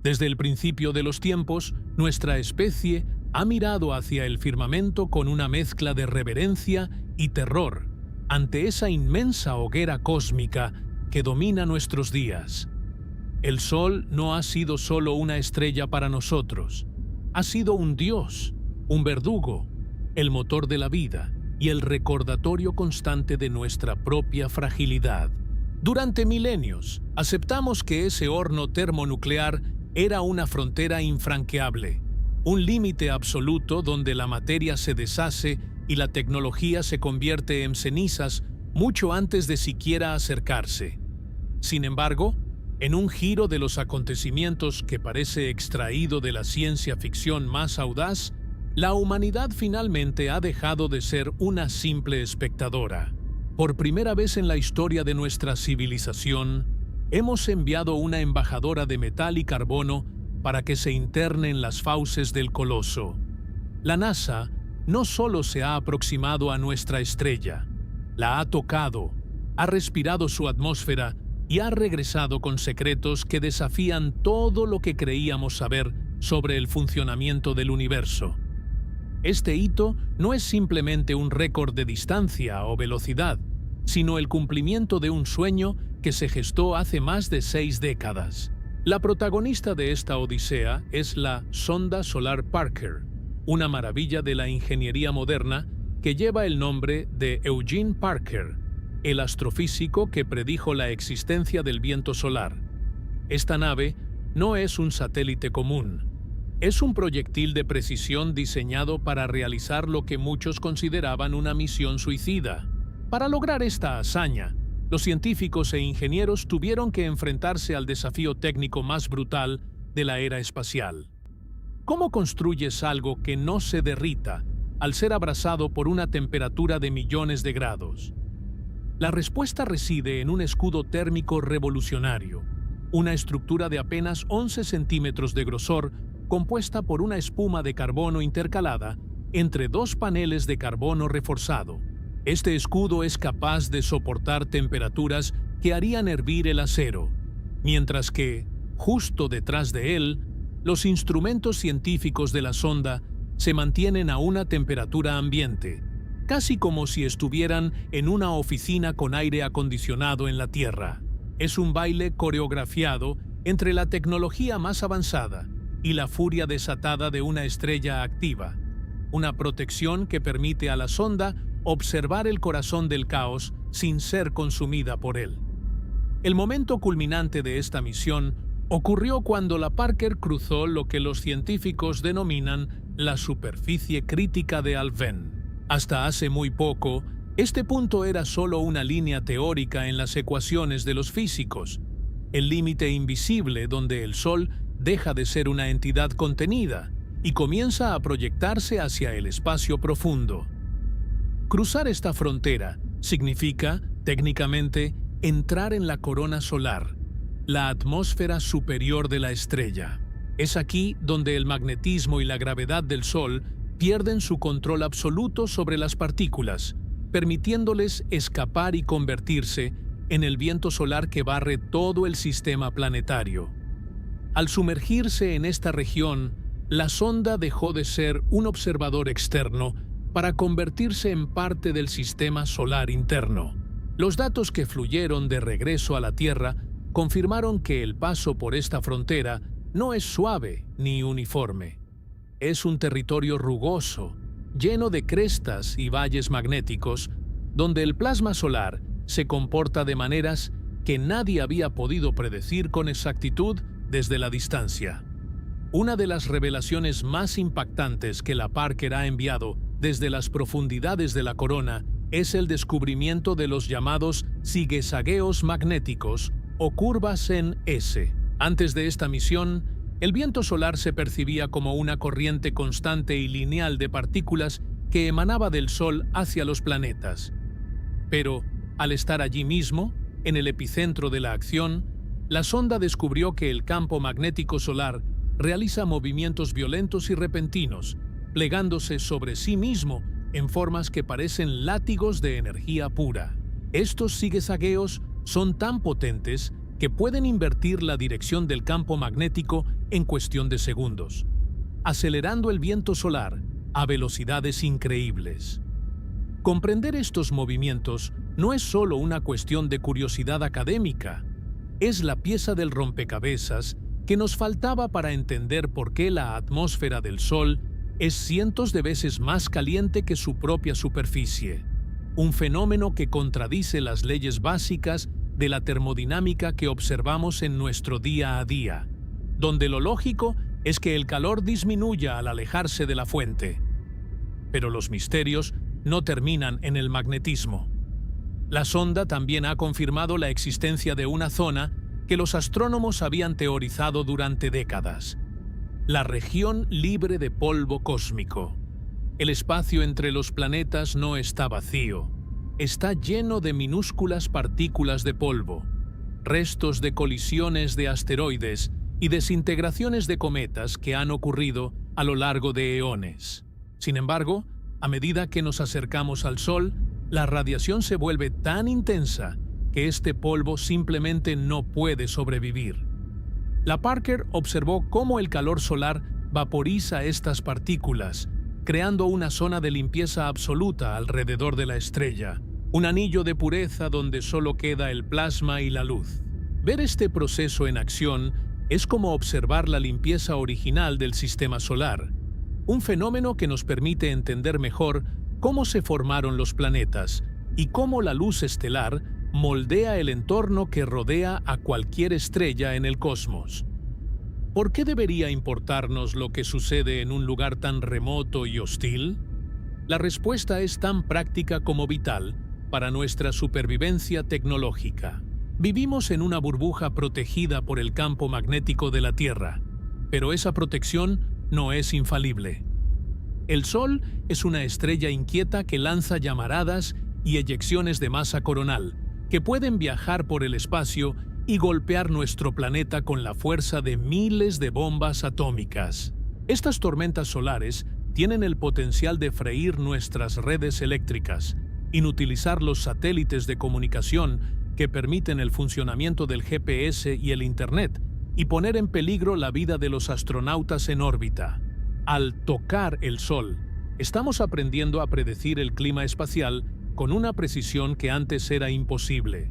Desde el principio de los tiempos, nuestra especie ha mirado hacia el firmamento con una mezcla de reverencia y terror ante esa inmensa hoguera cósmica que domina nuestros días. El Sol no ha sido solo una estrella para nosotros, ha sido un dios, un verdugo, el motor de la vida y el recordatorio constante de nuestra propia fragilidad. Durante milenios, aceptamos que ese horno termonuclear era una frontera infranqueable, un límite absoluto donde la materia se deshace y la tecnología se convierte en cenizas mucho antes de siquiera acercarse. Sin embargo, en un giro de los acontecimientos que parece extraído de la ciencia ficción más audaz, la humanidad finalmente ha dejado de ser una simple espectadora. Por primera vez en la historia de nuestra civilización, hemos enviado una embajadora de metal y carbono para que se interne en las fauces del coloso. La NASA no solo se ha aproximado a nuestra estrella, la ha tocado, ha respirado su atmósfera y ha regresado con secretos que desafían todo lo que creíamos saber sobre el funcionamiento del universo. Este hito no es simplemente un récord de distancia o velocidad, sino el cumplimiento de un sueño que se gestó hace más de 6 décadas. La protagonista de esta odisea es la sonda solar Parker, una maravilla de la ingeniería moderna que lleva el nombre de Eugene Parker, el astrofísico que predijo la existencia del viento solar. Esta nave no es un satélite común. Es un proyectil de precisión diseñado para realizar lo que muchos consideraban una misión suicida. Para lograr esta hazaña, los científicos e ingenieros tuvieron que enfrentarse al desafío técnico más brutal de la era espacial. ¿Cómo construyes algo que no se derrita al ser abrasado por una temperatura de millones de grados? La respuesta reside en un escudo térmico revolucionario, una estructura de apenas 11 centímetros de grosor compuesta por una espuma de carbono intercalada entre 2 paneles de carbono reforzado. Este escudo es capaz de soportar temperaturas que harían hervir el acero, mientras que, justo detrás de él, los instrumentos científicos de la sonda se mantienen a una temperatura ambiente, casi como si estuvieran en una oficina con aire acondicionado en la Tierra. Es un baile coreografiado entre la tecnología más avanzada y la furia desatada de una estrella activa, una protección que permite a la sonda observar el corazón del caos sin ser consumida por él. El momento culminante de esta misión ocurrió cuando la Parker cruzó lo que los científicos denominan la superficie crítica de Alfvén. Hasta hace muy poco, este punto era solo una línea teórica en las ecuaciones de los físicos, el límite invisible donde el Sol deja de ser una entidad contenida y comienza a proyectarse hacia el espacio profundo. Cruzar esta frontera significa, técnicamente, entrar en la corona solar, la atmósfera superior de la estrella. Es aquí donde el magnetismo y la gravedad del Sol pierden su control absoluto sobre las partículas, permitiéndoles escapar y convertirse en el viento solar que barre todo el sistema planetario. Al sumergirse en esta región, la sonda dejó de ser un observador externo para convertirse en parte del sistema solar interno. Los datos que fluyeron de regreso a la Tierra confirmaron que el paso por esta frontera no es suave ni uniforme. Es un territorio rugoso, lleno de crestas y valles magnéticos, donde el plasma solar se comporta de maneras que nadie había podido predecir con exactitud desde la distancia. Una de las revelaciones más impactantes que la Parker ha enviado desde las profundidades de la corona es el descubrimiento de los llamados zigue-zagueos magnéticos o curvas en S. Antes de esta misión, el viento solar se percibía como una corriente constante y lineal de partículas que emanaba del Sol hacia los planetas. Pero, al estar allí mismo, en el epicentro de la acción, la sonda descubrió que el campo magnético solar realiza movimientos violentos y repentinos, plegándose sobre sí mismo en formas que parecen látigos de energía pura. Estos zigue-zagueos son tan potentes que pueden invertir la dirección del campo magnético en cuestión de segundos, acelerando el viento solar a velocidades increíbles. Comprender estos movimientos no es solo una cuestión de curiosidad académica, es la pieza del rompecabezas que nos faltaba para entender por qué la atmósfera del Sol es cientos de veces más caliente que su propia superficie, un fenómeno que contradice las leyes básicas de la termodinámica que observamos en nuestro día a día, donde lo lógico es que el calor disminuya al alejarse de la fuente. Pero los misterios no terminan en el magnetismo. La sonda también ha confirmado la existencia de una zona que los astrónomos habían teorizado durante décadas: la región libre de polvo cósmico. El espacio entre los planetas no está vacío, está lleno de minúsculas partículas de polvo, restos de colisiones de asteroides y desintegraciones de cometas que han ocurrido a lo largo de eones. Sin embargo, a medida que nos acercamos al Sol, la radiación se vuelve tan intensa que este polvo simplemente no puede sobrevivir. La Parker observó cómo el calor solar vaporiza estas partículas, creando una zona de limpieza absoluta alrededor de la estrella, un anillo de pureza donde solo queda el plasma y la luz. Ver este proceso en acción es como observar la limpieza original del sistema solar, un fenómeno que nos permite entender mejor cómo se formaron los planetas y cómo la luz estelar moldea el entorno que rodea a cualquier estrella en el cosmos. ¿Por qué debería importarnos lo que sucede en un lugar tan remoto y hostil? La respuesta es tan práctica como vital para nuestra supervivencia tecnológica. Vivimos en una burbuja protegida por el campo magnético de la Tierra, pero esa protección no es infalible. El Sol es una estrella inquieta que lanza llamaradas y eyecciones de masa coronal, que pueden viajar por el espacio y golpear nuestro planeta con la fuerza de miles de bombas atómicas. Estas tormentas solares tienen el potencial de freír nuestras redes eléctricas, inutilizar los satélites de comunicación que permiten el funcionamiento del GPS y el Internet, y poner en peligro la vida de los astronautas en órbita. Al tocar el Sol, estamos aprendiendo a predecir el clima espacial con una precisión que antes era imposible.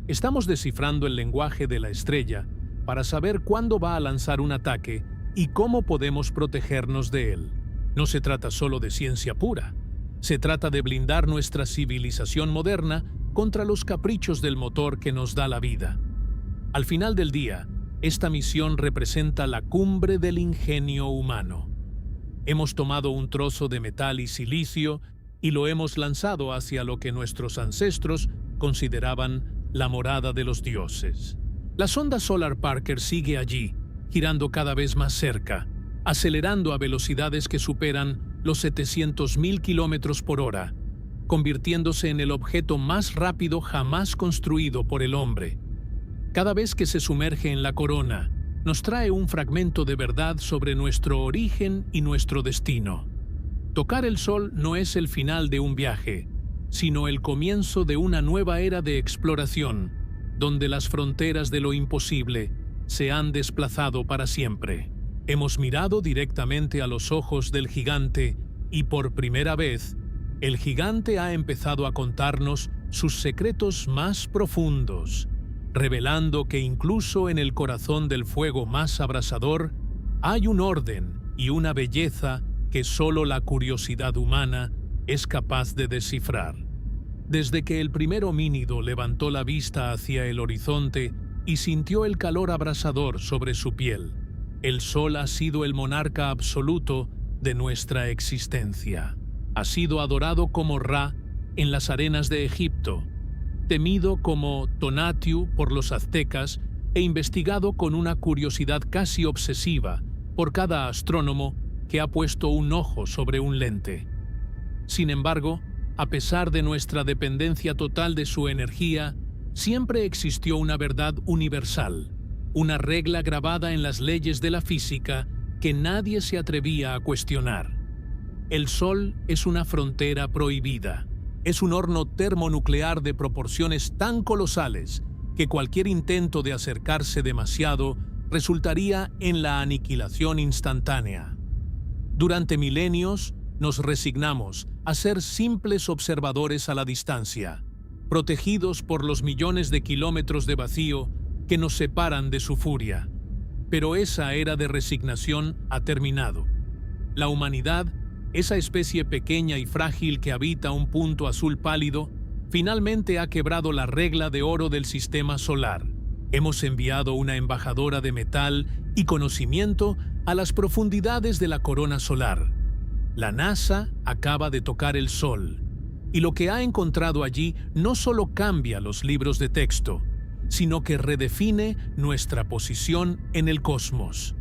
Estamos descifrando el lenguaje de la estrella para saber cuándo va a lanzar un ataque y cómo podemos protegernos de él. No se trata solo de ciencia pura. Se trata de blindar nuestra civilización moderna contra los caprichos del motor que nos da la vida. Al final del día, esta misión representa la cumbre del ingenio humano. Hemos tomado un trozo de metal y silicio y lo hemos lanzado hacia lo que nuestros ancestros consideraban la morada de los dioses. La sonda Solar Parker sigue allí, girando cada vez más cerca, acelerando a velocidades que superan los 700.000 kilómetros por hora, convirtiéndose en el objeto más rápido jamás construido por el hombre. Cada vez que se sumerge en la corona, nos trae un fragmento de verdad sobre nuestro origen y nuestro destino. Tocar el Sol no es el final de un viaje, sino el comienzo de una nueva era de exploración, donde las fronteras de lo imposible se han desplazado para siempre. Hemos mirado directamente a los ojos del gigante y por primera vez, el gigante ha empezado a contarnos sus secretos más profundos, revelando que incluso en el corazón del fuego más abrasador hay un orden y una belleza que solo la curiosidad humana es capaz de descifrar. Desde que el primer homínido levantó la vista hacia el horizonte y sintió el calor abrasador sobre su piel, el Sol ha sido el monarca absoluto de nuestra existencia. Ha sido adorado como Ra en las arenas de Egipto, temido como Tonatiuh por los aztecas e investigado con una curiosidad casi obsesiva por cada astrónomo que ha puesto un ojo sobre un lente. Sin embargo, a pesar de nuestra dependencia total de su energía, siempre existió una verdad universal, una regla grabada en las leyes de la física que nadie se atrevía a cuestionar. El Sol es una frontera prohibida. Es un horno termonuclear de proporciones tan colosales que cualquier intento de acercarse demasiado resultaría en la aniquilación instantánea. Durante milenios, nos resignamos a ser simples observadores a la distancia, protegidos por los millones de kilómetros de vacío que nos separan de su furia. Pero esa era de resignación ha terminado. La humanidad, esa especie pequeña y frágil que habita un punto azul pálido, finalmente ha quebrado la regla de oro del sistema solar. Hemos enviado una embajadora de metal y conocimiento a las profundidades de la corona solar. La NASA acaba de tocar el Sol, y lo que ha encontrado allí no solo cambia los libros de texto, sino que redefine nuestra posición en el cosmos.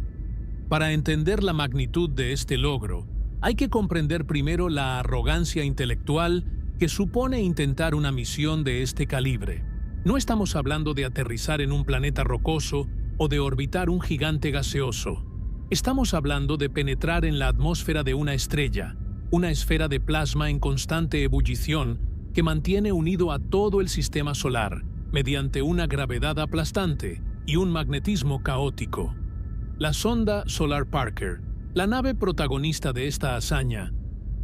Para entender la magnitud de este logro, hay que comprender primero la arrogancia intelectual que supone intentar una misión de este calibre. No estamos hablando de aterrizar en un planeta rocoso o de orbitar un gigante gaseoso. Estamos hablando de penetrar en la atmósfera de una estrella, una esfera de plasma en constante ebullición que mantiene unido a todo el sistema solar mediante una gravedad aplastante y un magnetismo caótico. La sonda Solar Parker, la nave protagonista de esta hazaña,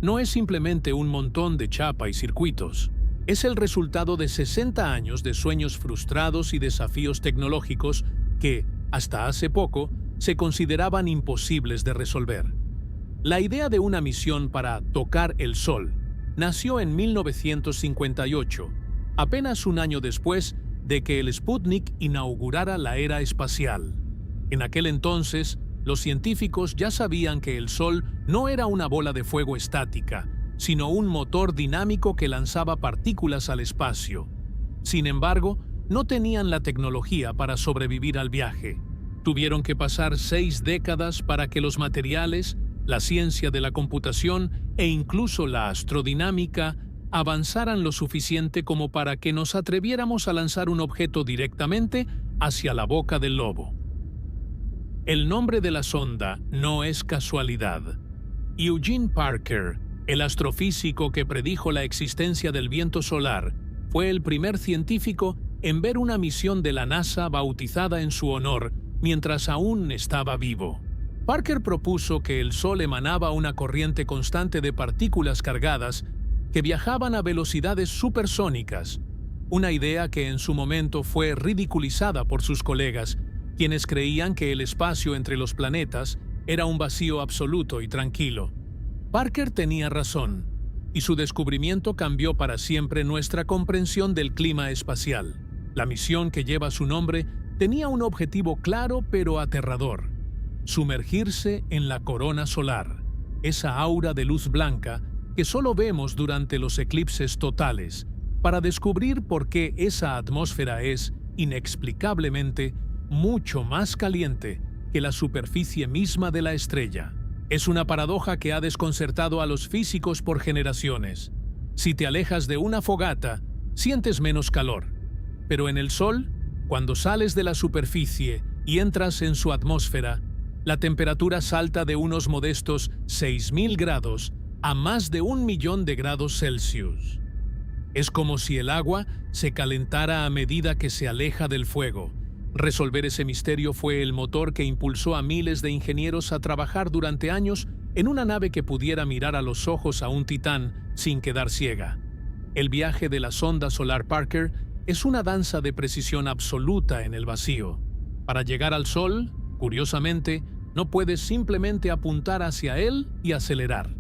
no es simplemente un montón de chapa y circuitos. Es el resultado de 60 años de sueños frustrados y desafíos tecnológicos que, hasta hace poco, se consideraban imposibles de resolver. La idea de una misión para tocar el Sol nació en 1958, apenas un año después de que el Sputnik inaugurara la era espacial. En aquel entonces, los científicos ya sabían que el Sol no era una bola de fuego estática, sino un motor dinámico que lanzaba partículas al espacio. Sin embargo, no tenían la tecnología para sobrevivir al viaje. Tuvieron que pasar 6 décadas para que los materiales, la ciencia de la computación e incluso la astrodinámica avanzaran lo suficiente como para que nos atreviéramos a lanzar un objeto directamente hacia la boca del lobo. El nombre de la sonda no es casualidad. Eugene Parker, el astrofísico que predijo la existencia del viento solar, fue el primer científico en ver una misión de la NASA bautizada en su honor mientras aún estaba vivo. Parker propuso que el Sol emanaba una corriente constante de partículas cargadas que viajaban a velocidades supersónicas, una idea que en su momento fue ridiculizada por sus colegas, quienes creían que el espacio entre los planetas era un vacío absoluto y tranquilo. Parker tenía razón, y su descubrimiento cambió para siempre nuestra comprensión del clima espacial. La misión que lleva su nombre tenía un objetivo claro pero aterrador: sumergirse en la corona solar, esa aura de luz blanca que solo vemos durante los eclipses totales, para descubrir por qué esa atmósfera es, inexplicablemente, mucho más caliente que la superficie misma de la estrella. Es una paradoja que ha desconcertado a los físicos por generaciones. Si te alejas de una fogata, sientes menos calor. Pero en el Sol, cuando sales de la superficie y entras en su atmósfera, la temperatura salta de unos modestos 6.000 grados a más de 1.000.000 de grados Celsius. Es como si el agua se calentara a medida que se aleja del fuego. Resolver ese misterio fue el motor que impulsó a miles de ingenieros a trabajar durante años en una nave que pudiera mirar a los ojos a un titán sin quedar ciega. El viaje de la sonda Solar Parker es una danza de precisión absoluta en el vacío. Para llegar al Sol, curiosamente, no puedes simplemente apuntar hacia él y acelerar.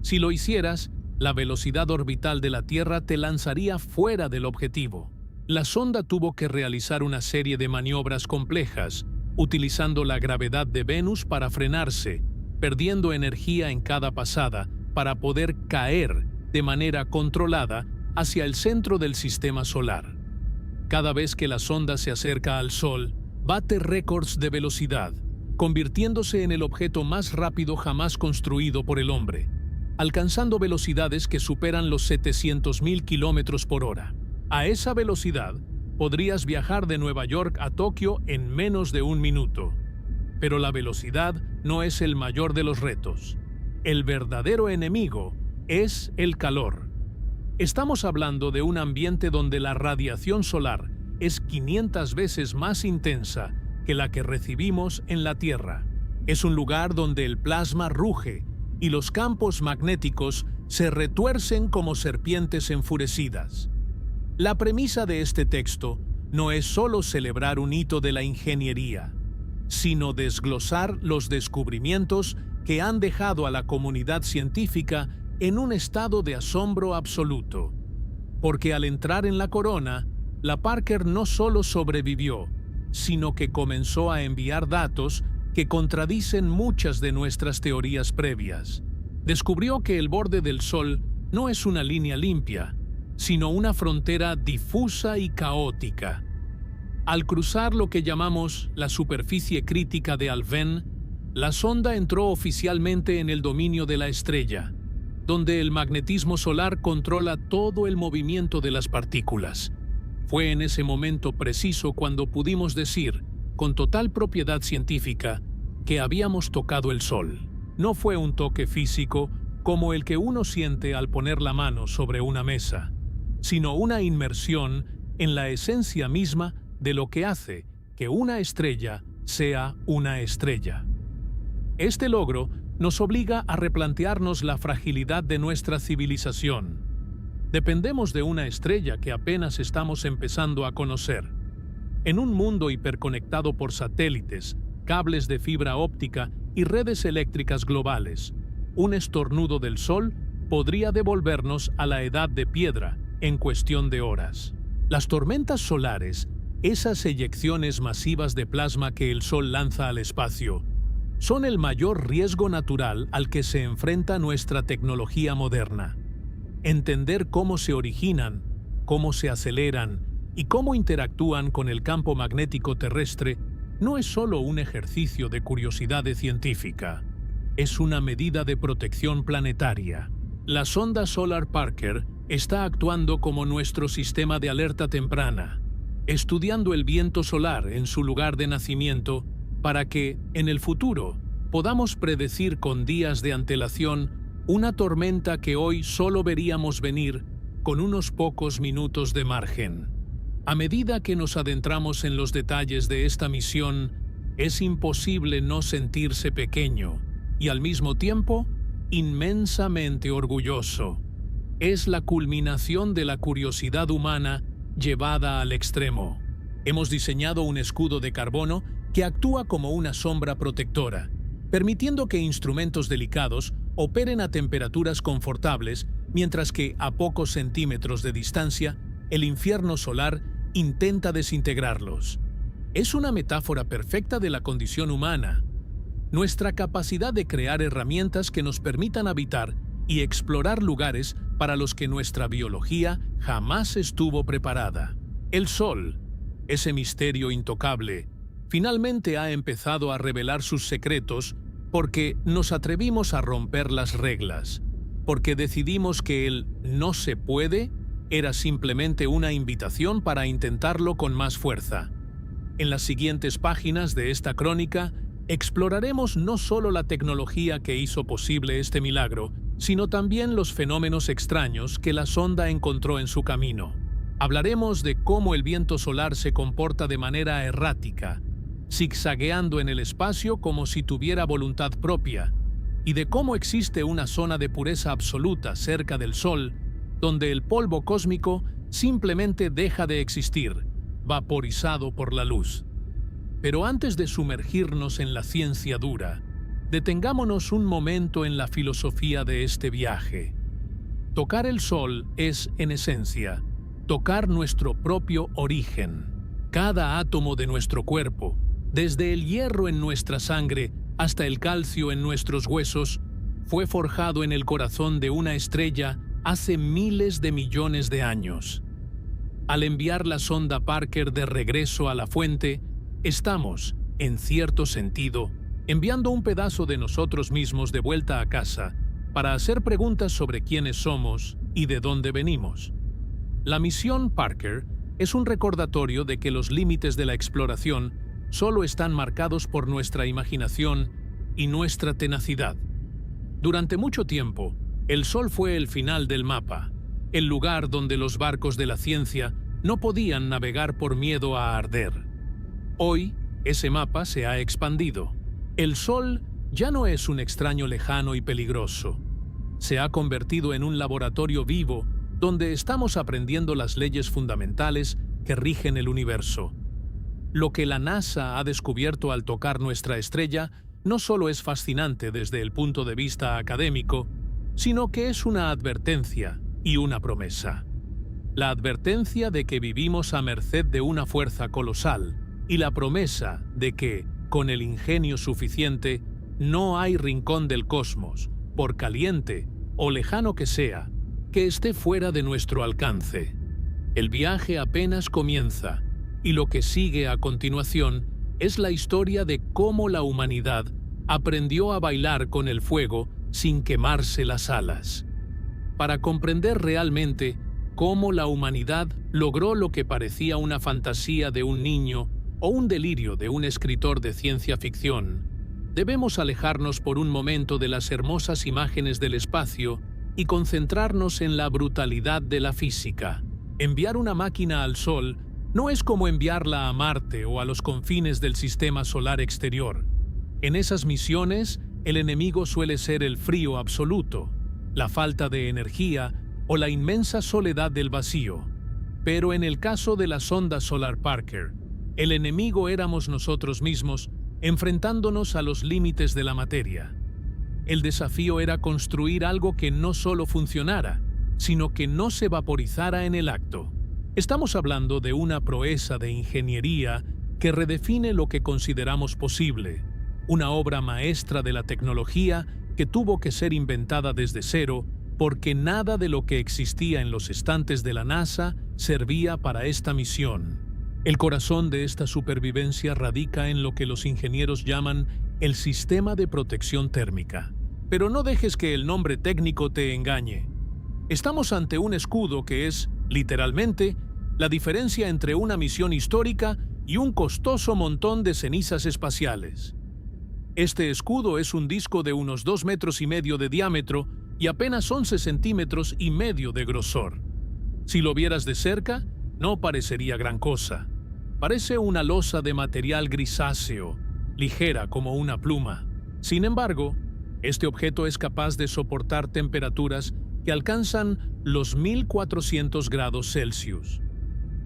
Si lo hicieras, la velocidad orbital de la Tierra te lanzaría fuera del objetivo. La sonda tuvo que realizar una serie de maniobras complejas, utilizando la gravedad de Venus para frenarse, perdiendo energía en cada pasada para poder caer de manera controlada hacia el centro del sistema solar. Cada vez que la sonda se acerca al Sol, bate récords de velocidad, convirtiéndose en el objeto más rápido jamás construido por el hombre, alcanzando velocidades que superan los 700.000 kilómetros por hora. A esa velocidad, podrías viajar de Nueva York a Tokio en menos de 1 minuto. Pero la velocidad no es el mayor de los retos. El verdadero enemigo es el calor. Estamos hablando de un ambiente donde la radiación solar es 500 veces más intensa que la que recibimos en la Tierra. Es un lugar donde el plasma ruge y los campos magnéticos se retuercen como serpientes enfurecidas. La premisa de este texto no es solo celebrar un hito de la ingeniería, sino desglosar los descubrimientos que han dejado a la comunidad científica en un estado de asombro absoluto. Porque al entrar en la corona, la Parker no solo sobrevivió, sino que comenzó a enviar datos que contradicen muchas de nuestras teorías previas. Descubrió que el borde del Sol no es una línea limpia, sino una frontera difusa y caótica. Al cruzar lo que llamamos la superficie crítica de Alfvén, la sonda entró oficialmente en el dominio de la estrella, donde el magnetismo solar controla todo el movimiento de las partículas. Fue en ese momento preciso cuando pudimos decir, con total propiedad científica, que habíamos tocado el Sol. No fue un toque físico como el que uno siente al poner la mano sobre una mesa, sino una inmersión en la esencia misma de lo que hace que una estrella sea una estrella. Este logro nos obliga a replantearnos la fragilidad de nuestra civilización. Dependemos de una estrella que apenas estamos empezando a conocer. En un mundo hiperconectado por satélites, cables de fibra óptica y redes eléctricas globales, un estornudo del Sol podría devolvernos a la edad de piedra en cuestión de horas. Las tormentas solares, esas eyecciones masivas de plasma que el Sol lanza al espacio, son el mayor riesgo natural al que se enfrenta nuestra tecnología moderna. Entender cómo se originan, cómo se aceleran y cómo interactúan con el campo magnético terrestre no es solo un ejercicio de curiosidad científica, es una medida de protección planetaria. La sonda Solar Parker está actuando como nuestro sistema de alerta temprana, estudiando el viento solar en su lugar de nacimiento para que, en el futuro, podamos predecir con días de antelación una tormenta que hoy solo veríamos venir con unos pocos minutos de margen. A medida que nos adentramos en los detalles de esta misión, es imposible no sentirse pequeño y al mismo tiempo inmensamente orgulloso. Es la culminación de la curiosidad humana llevada al extremo. Hemos diseñado un escudo de carbono que actúa como una sombra protectora, permitiendo que instrumentos delicados operen a temperaturas confortables, mientras que a pocos centímetros de distancia, el infierno solar intenta desintegrarlos. Es una metáfora perfecta de la condición humana, nuestra capacidad de crear herramientas que nos permitan habitar y explorar lugares para los que nuestra biología jamás estuvo preparada. El Sol, ese misterio intocable, finalmente ha empezado a revelar sus secretos porque nos atrevimos a romper las reglas, porque decidimos que el no se puede era simplemente una invitación para intentarlo con más fuerza. En las siguientes páginas de esta crónica, exploraremos no solo la tecnología que hizo posible este milagro, sino también los fenómenos extraños que la sonda encontró en su camino. Hablaremos de cómo el viento solar se comporta de manera errática, zigzagueando en el espacio como si tuviera voluntad propia, y de cómo existe una zona de pureza absoluta cerca del Sol, donde el polvo cósmico simplemente deja de existir, vaporizado por la luz. Pero antes de sumergirnos en la ciencia dura, detengámonos un momento en la filosofía de este viaje. Tocar el Sol es, en esencia, tocar nuestro propio origen. Cada átomo de nuestro cuerpo, desde el hierro en nuestra sangre hasta el calcio en nuestros huesos, fue forjado en el corazón de una estrella hace miles de millones de años. Al enviar la sonda Parker de regreso a la fuente, estamos, en cierto sentido, enviando un pedazo de nosotros mismos de vuelta a casa para hacer preguntas sobre quiénes somos y de dónde venimos. La misión Parker es un recordatorio de que los límites de la exploración solo están marcados por nuestra imaginación y nuestra tenacidad. Durante mucho tiempo, el Sol fue el final del mapa, el lugar donde los barcos de la ciencia no podían navegar por miedo a arder. Hoy, ese mapa se ha expandido. El Sol ya no es un extraño lejano y peligroso. Se ha convertido en un laboratorio vivo donde estamos aprendiendo las leyes fundamentales que rigen el universo. Lo que la NASA ha descubierto al tocar nuestra estrella no solo es fascinante desde el punto de vista académico, sino que es una advertencia y una promesa. La advertencia de que vivimos a merced de una fuerza colosal y la promesa de que, con el ingenio suficiente, no hay rincón del cosmos, por caliente o lejano que sea, que esté fuera de nuestro alcance. El viaje apenas comienza, y lo que sigue a continuación es la historia de cómo la humanidad aprendió a bailar con el fuego sin quemarse las alas. Para comprender realmente cómo la humanidad logró lo que parecía una fantasía de un niño o un delirio de un escritor de ciencia ficción, debemos alejarnos por un momento de las hermosas imágenes del espacio y concentrarnos en la brutalidad de la física. Enviar una máquina al Sol no es como enviarla a Marte o a los confines del sistema solar exterior. En esas misiones, el enemigo suele ser el frío absoluto, la falta de energía o la inmensa soledad del vacío. Pero en el caso de la sonda Solar Parker, el enemigo éramos nosotros mismos, enfrentándonos a los límites de la materia. El desafío era construir algo que no solo funcionara, sino que no se vaporizara en el acto. Estamos hablando de una proeza de ingeniería que redefine lo que consideramos posible, una obra maestra de la tecnología que tuvo que ser inventada desde cero porque nada de lo que existía en los estantes de la NASA servía para esta misión. El corazón de esta supervivencia radica en lo que los ingenieros llaman el sistema de protección térmica. Pero no dejes que el nombre técnico te engañe. Estamos ante un escudo que es, literalmente, la diferencia entre una misión histórica y un costoso montón de cenizas espaciales. Este escudo es un disco de unos 2,5 metros de diámetro y apenas 11,5 centímetros de grosor. Si lo vieras de cerca, no parecería gran cosa. Parece una losa de material grisáceo, ligera como una pluma. Sin embargo, este objeto es capaz de soportar temperaturas que alcanzan los 1400 grados Celsius.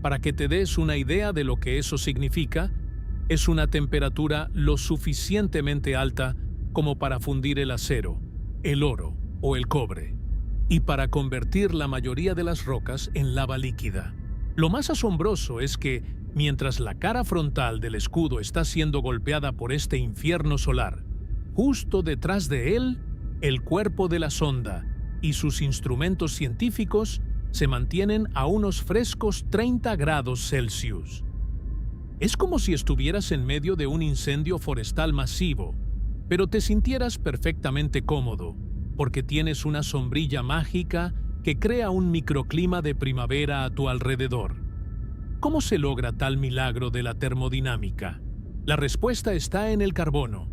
Para que te des una idea de lo que eso significa, es una temperatura lo suficientemente alta como para fundir el acero, el oro o el cobre, y para convertir la mayoría de las rocas en lava líquida. Lo más asombroso es que, mientras la cara frontal del escudo está siendo golpeada por este infierno solar, justo detrás de él, el cuerpo de la sonda y sus instrumentos científicos se mantienen a unos frescos 30 grados Celsius. Es como si estuvieras en medio de un incendio forestal masivo, pero te sintieras perfectamente cómodo, porque tienes una sombrilla mágica que crea un microclima de primavera a tu alrededor. ¿Cómo se logra tal milagro de la termodinámica? La respuesta está en el carbono.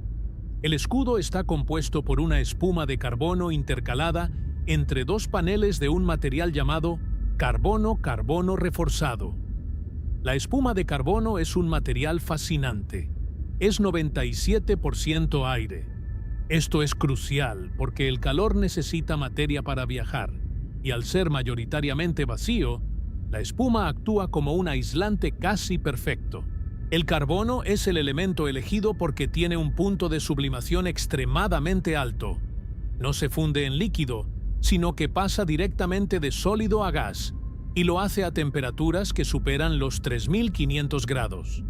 El escudo está compuesto por una espuma de carbono intercalada entre dos paneles de un material llamado carbono-carbono reforzado. La espuma de carbono es un material fascinante. Es 97% aire. Esto es crucial porque el calor necesita materia para viajar, y al ser mayoritariamente vacío, la espuma actúa como un aislante casi perfecto. El carbono es el elemento elegido porque tiene un punto de sublimación extremadamente alto. No se funde en líquido, sino que pasa directamente de sólido a gas, y lo hace a temperaturas que superan los 3500 grados.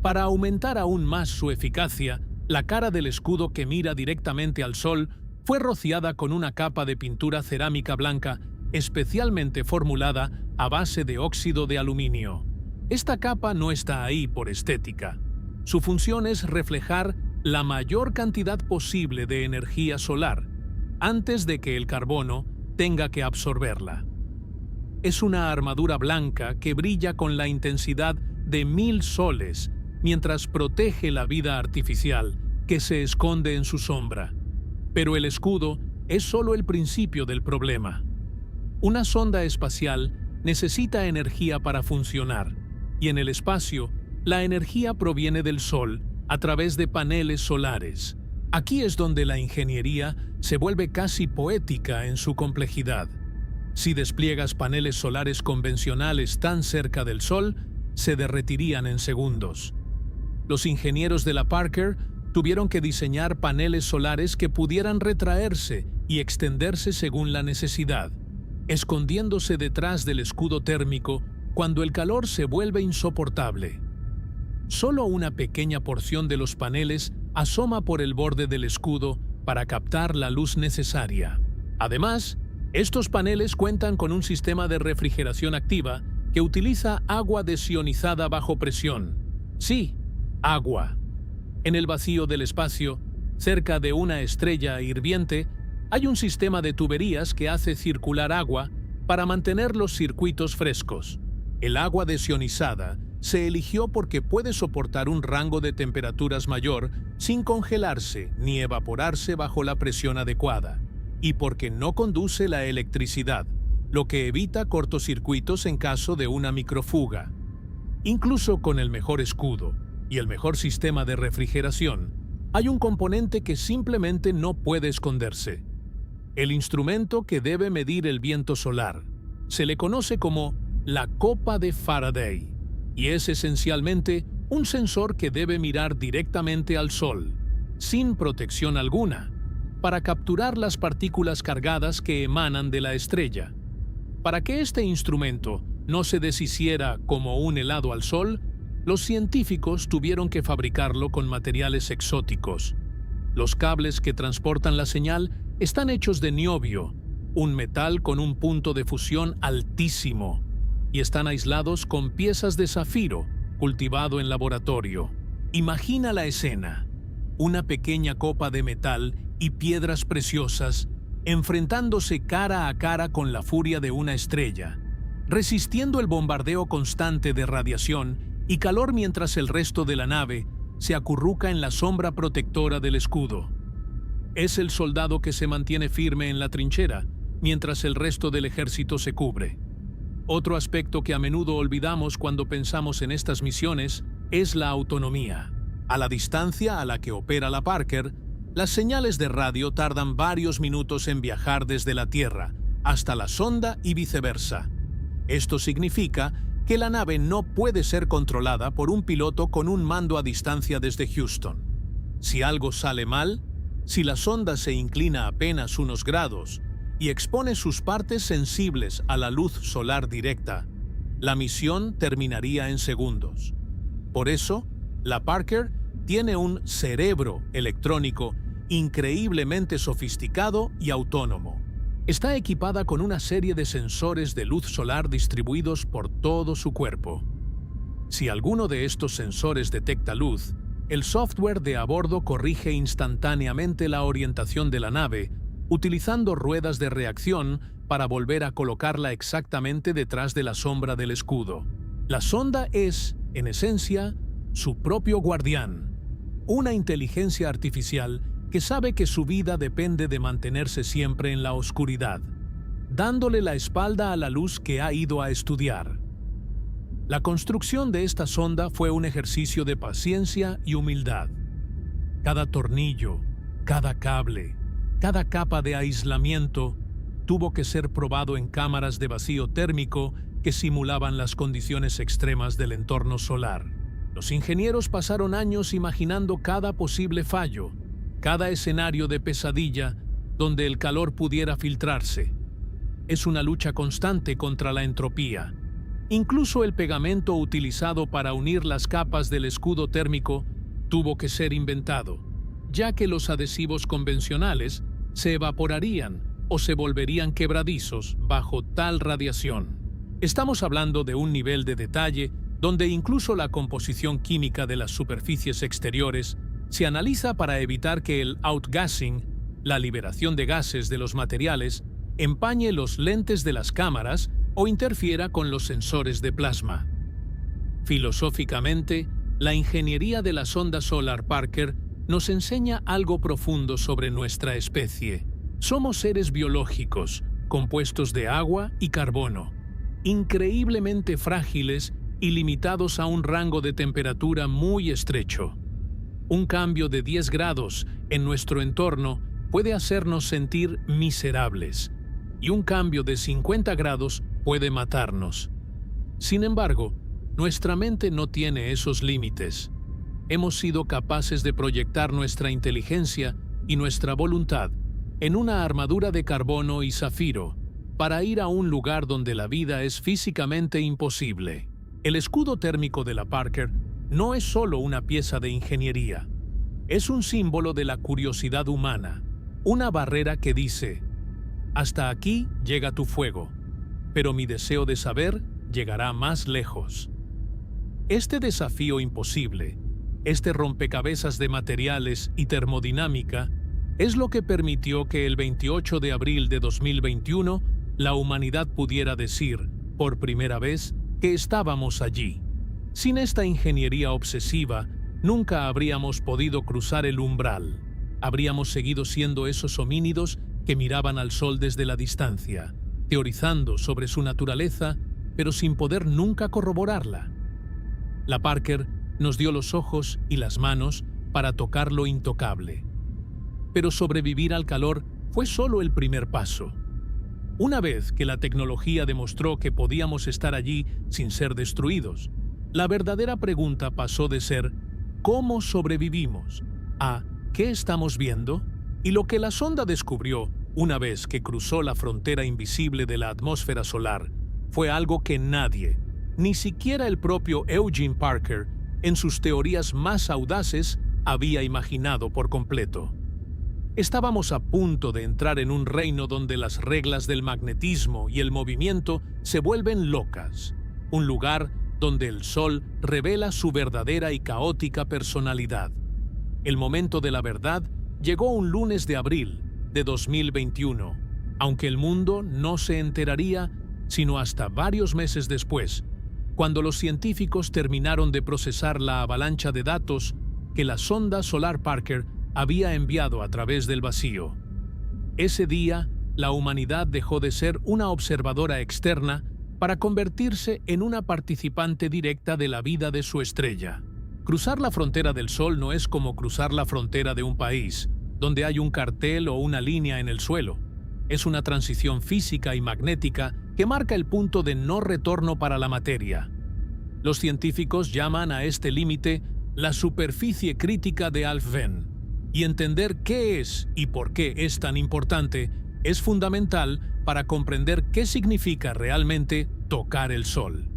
Para aumentar aún más su eficacia, la cara del escudo que mira directamente al sol fue rociada con una capa de pintura cerámica blanca especialmente formulada a base de óxido de aluminio. Esta capa no está ahí por estética. Su función es reflejar la mayor cantidad posible de energía solar antes de que el carbono tenga que absorberla. Es una armadura blanca que brilla con la intensidad de 1000 soles mientras protege la vida artificial que se esconde en su sombra. Pero el escudo es solo el principio del problema. Una sonda espacial necesita energía para funcionar, y en el espacio, La energía proviene del Sol a través de paneles solares. Aquí es donde la ingeniería se vuelve casi poética en su complejidad. Si despliegas paneles solares convencionales tan cerca del Sol, se derretirían en segundos. Los ingenieros de la Parker tuvieron que diseñar paneles solares que pudieran retraerse y extenderse según la necesidad, escondiéndose detrás del escudo térmico cuando el calor se vuelve insoportable. Solo una pequeña porción de los paneles asoma por el borde del escudo para captar la luz necesaria. Además, estos paneles cuentan con un sistema de refrigeración activa que utiliza agua desionizada bajo presión. Sí, agua. En el vacío del espacio, cerca de una estrella hirviente, hay un sistema de tuberías que hace circular agua para mantener los circuitos frescos. El agua desionizada se eligió porque puede soportar un rango de temperaturas mayor sin congelarse ni evaporarse bajo la presión adecuada, y porque no conduce la electricidad, lo que evita cortocircuitos en caso de una microfuga. Incluso con el mejor escudo y el mejor sistema de refrigeración, hay un componente que simplemente no puede esconderse: el instrumento que debe medir el viento solar. Se le conoce como la copa de Faraday, y es esencialmente un sensor que debe mirar directamente al Sol, sin protección alguna, para capturar las partículas cargadas que emanan de la estrella. Para que este instrumento no se deshiciera como un helado al Sol, los científicos tuvieron que fabricarlo con materiales exóticos. Los cables que transportan la señal están hechos de niobio, un metal con un punto de fusión altísimo, y están aislados con piezas de zafiro cultivado en laboratorio. Imagina la escena: una pequeña copa de metal y piedras preciosas enfrentándose cara a cara con la furia de una estrella, resistiendo el bombardeo constante de radiación y calor mientras el resto de la nave se acurruca en la sombra protectora del escudo. Es el soldado que se mantiene firme en la trinchera mientras el resto del ejército se cubre. Otro aspecto que a menudo olvidamos cuando pensamos en estas misiones es la autonomía. A la distancia a la que opera la Parker, las señales de radio tardan varios minutos en viajar desde la Tierra hasta la sonda y viceversa. Esto significa que la nave no puede ser controlada por un piloto con un mando a distancia desde Houston. Si algo sale mal, si la sonda se inclina apenas unos grados y expone sus partes sensibles a la luz solar directa, la misión terminaría en segundos. Por eso, la Parker tiene un cerebro electrónico increíblemente sofisticado y autónomo. Está equipada con una serie de sensores de luz solar distribuidos por todo su cuerpo. Si alguno de estos sensores detecta luz, el software de a bordo corrige instantáneamente la orientación de la nave, utilizando ruedas de reacción para volver a colocarla exactamente detrás de la sombra del escudo. La sonda es, en esencia, su propio guardián, una inteligencia artificial que sabe que su vida depende de mantenerse siempre en la oscuridad, dándole la espalda a la luz que ha ido a estudiar. La construcción de esta sonda fue un ejercicio de paciencia y humildad. Cada tornillo, cada cable, cada capa de aislamiento tuvo que ser probado en cámaras de vacío térmico que simulaban las condiciones extremas del entorno solar. Los ingenieros pasaron años imaginando cada posible fallo, cada escenario de pesadilla donde el calor pudiera filtrarse. Es una lucha constante contra la entropía. Incluso el pegamento utilizado para unir las capas del escudo térmico tuvo que ser inventado, ya que los adhesivos convencionales se evaporarían o se volverían quebradizos bajo tal radiación. Estamos hablando de un nivel de detalle donde incluso la composición química de las superficies exteriores se analiza para evitar que el outgassing, la liberación de gases de los materiales, empañe los lentes de las cámaras o interfiera con los sensores de plasma. Filosóficamente, la ingeniería de la sonda solar Parker nos enseña algo profundo sobre nuestra especie. Somos seres biológicos, compuestos de agua y carbono, increíblemente frágiles y limitados a un rango de temperatura muy estrecho. Un cambio de 10 grados en nuestro entorno puede hacernos sentir miserables, y un cambio de 50 grados puede matarnos. Sin embargo, nuestra mente no tiene esos límites. Hemos sido capaces de proyectar nuestra inteligencia y nuestra voluntad en una armadura de carbono y zafiro para ir a un lugar donde la vida es físicamente imposible. El escudo térmico de la Parker no es solo una pieza de ingeniería. Es un símbolo de la curiosidad humana, una barrera que dice: hasta aquí llega tu fuego, pero mi deseo de saber llegará más lejos. Este desafío imposible, este rompecabezas de materiales y termodinámica, es lo que permitió que el 28 de abril de 2021 la humanidad pudiera decir, por primera vez, que estábamos allí. Sin esta ingeniería obsesiva, nunca habríamos podido cruzar el umbral. Habríamos seguido siendo esos homínidos que miraban al sol desde la distancia, teorizando sobre su naturaleza, pero sin poder nunca corroborarla. La Parker nos dio los ojos y las manos para tocar lo intocable. Pero sobrevivir al calor fue solo el primer paso. Una vez que la tecnología demostró que podíamos estar allí sin ser destruidos, la verdadera pregunta pasó de ser ¿cómo sobrevivimos? A ¿qué estamos viendo? Y lo que la sonda descubrió una vez que cruzó la frontera invisible de la atmósfera solar fue algo que nadie, ni siquiera el propio Eugene Parker, en sus teorías más audaces, había imaginado por completo. Estábamos a punto de entrar en un reino donde las reglas del magnetismo y el movimiento se vuelven locas, un lugar donde el Sol revela su verdadera y caótica personalidad. El momento de la verdad llegó un lunes de abril de 2021, aunque el mundo no se enteraría sino hasta varios meses después, cuando los científicos terminaron de procesar la avalancha de datos que la sonda solar Parker había enviado a través del vacío. Ese día, la humanidad dejó de ser una observadora externa para convertirse en una participante directa de la vida de su estrella. Cruzar la frontera del Sol no es como cruzar la frontera de un país, donde hay un cartel o una línea en el suelo. Es una transición física y magnética que marca el punto de no retorno para la materia. Los científicos llaman a este límite la superficie crítica de Alf Venn, y entender qué es y por qué es tan importante es fundamental para comprender qué significa realmente tocar el Sol.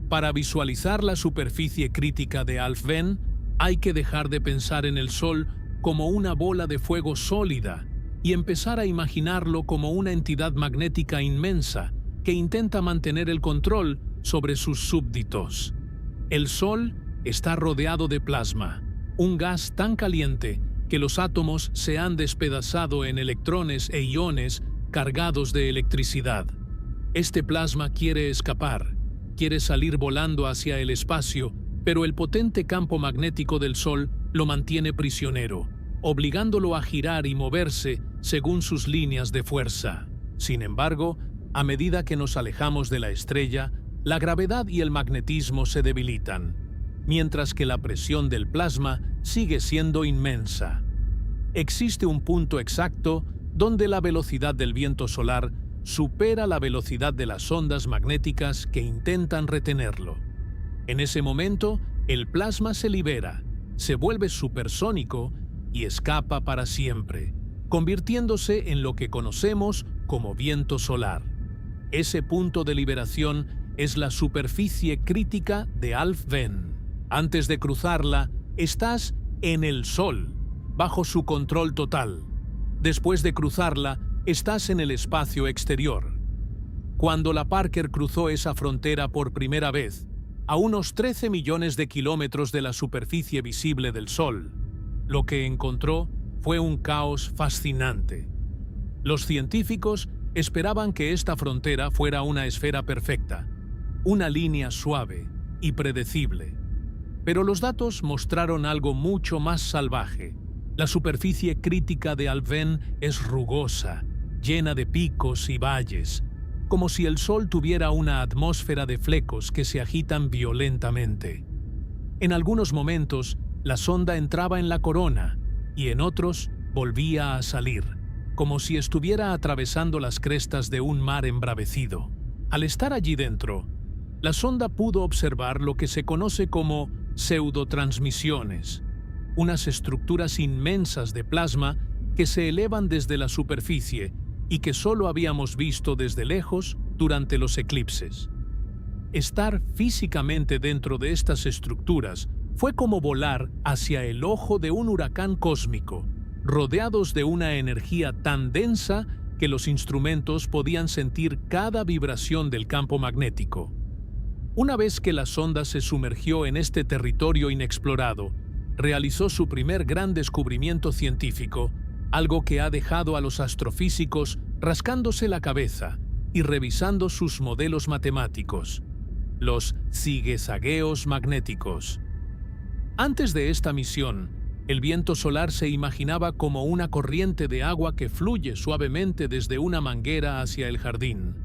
Para visualizar la superficie crítica de Alf Venn, hay que dejar de pensar en el Sol como una bola de fuego sólida y empezar a imaginarlo como una entidad magnética inmensa que intenta mantener el control sobre sus súbditos. El Sol está rodeado de plasma, un gas tan caliente que los átomos se han despedazado en electrones e iones cargados de electricidad. Este plasma quiere escapar, quiere salir volando hacia el espacio, pero el potente campo magnético del Sol lo mantiene prisionero, obligándolo a girar y moverse según sus líneas de fuerza. Sin embargo, a medida que nos alejamos de la estrella, la gravedad y el magnetismo se debilitan, mientras que la presión del plasma sigue siendo inmensa. Existe un punto exacto donde la velocidad del viento solar supera la velocidad de las ondas magnéticas que intentan retenerlo. En ese momento, el plasma se libera, se vuelve supersónico y escapa para siempre, convirtiéndose en lo que conocemos como viento solar. Ese punto de liberación es la superficie crítica de Alf Venn. Antes de cruzarla, estás en el Sol, bajo su control total. Después de cruzarla, estás en el espacio exterior. Cuando la Parker cruzó esa frontera por primera vez, a unos 13 millones de kilómetros de la superficie visible del Sol, lo que encontró fue un caos fascinante. Los científicos esperaban que esta frontera fuera una esfera perfecta, una línea suave y predecible. Pero los datos mostraron algo mucho más salvaje. La superficie crítica de Alf Venn es rugosa, llena de picos y valles. como si el Sol tuviera una atmósfera de flecos que se agitan violentamente. En algunos momentos, la sonda entraba en la corona y en otros volvía a salir, como si estuviera atravesando las crestas de un mar embravecido. Al estar allí dentro, la sonda pudo observar lo que se conoce como pseudotransmisiones, unas estructuras inmensas de plasma que se elevan desde la superficie y que solo habíamos visto desde lejos durante los eclipses. Estar físicamente dentro de estas estructuras fue como volar hacia el ojo de un huracán cósmico, rodeados de una energía tan densa que los instrumentos podían sentir cada vibración del campo magnético. Una vez que la sonda se sumergió en este territorio inexplorado, realizó su primer gran descubrimiento científico, algo que ha dejado a los astrofísicos rascándose la cabeza y revisando sus modelos matemáticos, los zigue-zagueos magnéticos. Antes de esta misión, el viento solar se imaginaba como una corriente de agua que fluye suavemente desde una manguera hacia el jardín.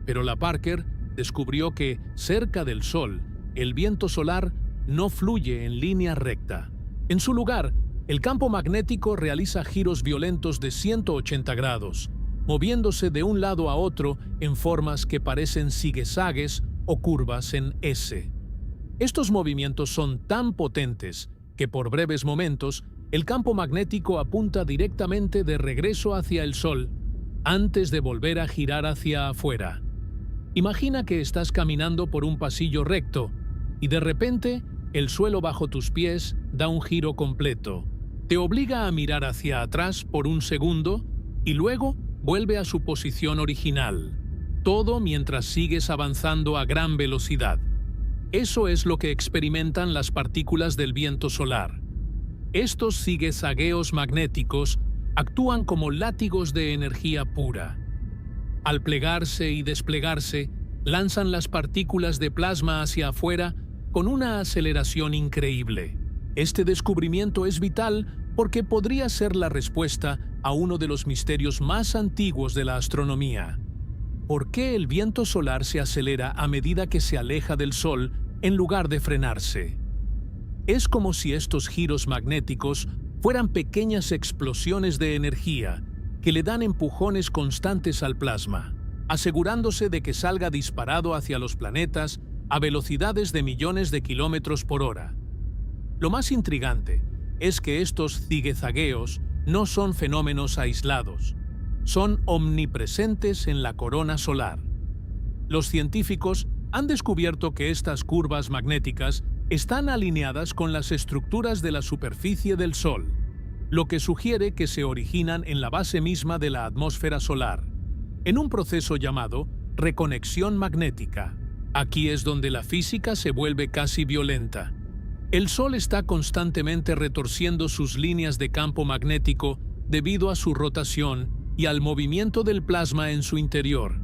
Pero la Parker descubrió que, cerca del Sol, el viento solar no fluye en línea recta. En su lugar, el campo magnético realiza giros violentos de 180 grados, moviéndose de un lado a otro en formas que parecen zigue-zagues o curvas en S. Estos movimientos son tan potentes que por breves momentos el campo magnético apunta directamente de regreso hacia el Sol antes de volver a girar hacia afuera. Imagina que estás caminando por un pasillo recto y de repente el suelo bajo tus pies da un giro completo. Te obliga a mirar hacia atrás por un segundo y luego vuelve a su posición original. Todo mientras sigues avanzando a gran velocidad. Eso es lo que experimentan las partículas del viento solar. Estos zigue-zagueos magnéticos actúan como látigos de energía pura. Al plegarse y desplegarse, lanzan las partículas de plasma hacia afuera con una aceleración increíble. Este descubrimiento es vital porque podría ser la respuesta a uno de los misterios más antiguos de la astronomía. ¿Por qué el viento solar se acelera a medida que se aleja del Sol en lugar de frenarse? Es como si estos giros magnéticos fueran pequeñas explosiones de energía que le dan empujones constantes al plasma, asegurándose de que salga disparado hacia los planetas a velocidades de millones de kilómetros por hora. Lo más intrigante es que estos zigue-zagueos no son fenómenos aislados, son omnipresentes en la corona solar. Los científicos han descubierto que estas curvas magnéticas están alineadas con las estructuras de la superficie del Sol, lo que sugiere que se originan en la base misma de la atmósfera solar, en un proceso llamado reconexión magnética. Aquí es donde la física se vuelve casi violenta. El Sol está constantemente retorciendo sus líneas de campo magnético debido a su rotación y al movimiento del plasma en su interior.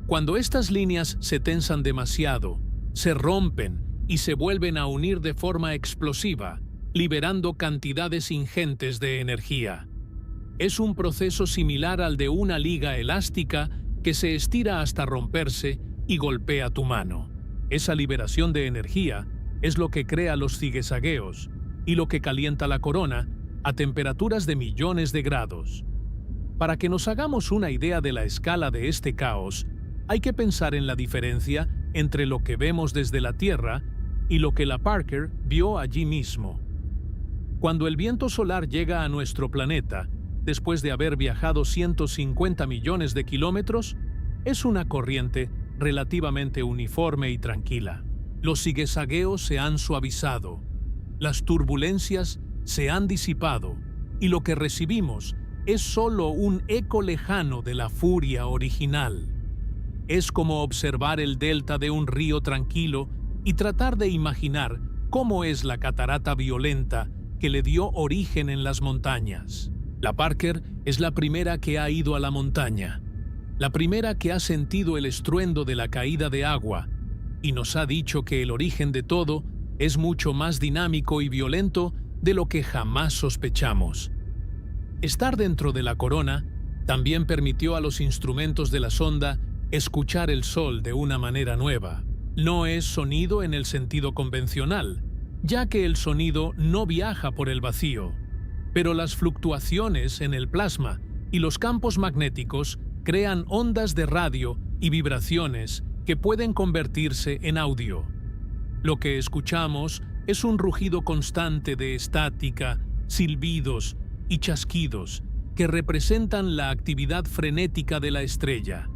Cuando estas líneas se tensan demasiado, se rompen y se vuelven a unir de forma explosiva, liberando cantidades ingentes de energía. Es un proceso similar al de una liga elástica que se estira hasta romperse y golpea tu mano. Esa liberación de energía es lo que crea los zigue-zagueos y lo que calienta la corona a temperaturas de millones de grados. Para que nos hagamos una idea de la escala de este caos, hay que pensar en la diferencia entre lo que vemos desde la Tierra y lo que la Parker vio allí mismo. Cuando el viento solar llega a nuestro planeta, después de haber viajado 150 millones de kilómetros, es una corriente relativamente uniforme y tranquila. Los zigue-zagueos se han suavizado, las turbulencias se han disipado y lo que recibimos es solo un eco lejano de la furia original. Es como observar el delta de un río tranquilo y tratar de imaginar cómo es la catarata violenta que le dio origen en las montañas. La Parker es la primera que ha ido a la montaña, la primera que ha sentido el estruendo de la caída de agua y nos ha dicho que el origen de todo es mucho más dinámico y violento de lo que jamás sospechamos. Estar dentro de la corona también permitió a los instrumentos de la sonda escuchar el sol de una manera nueva. No es sonido en el sentido convencional, ya que el sonido no viaja por el vacío, pero las fluctuaciones en el plasma y los campos magnéticos crean ondas de radio y vibraciones que pueden convertirse en audio. Lo que escuchamos es un rugido constante de estática, silbidos y chasquidos que representan la actividad frenética de la estrella.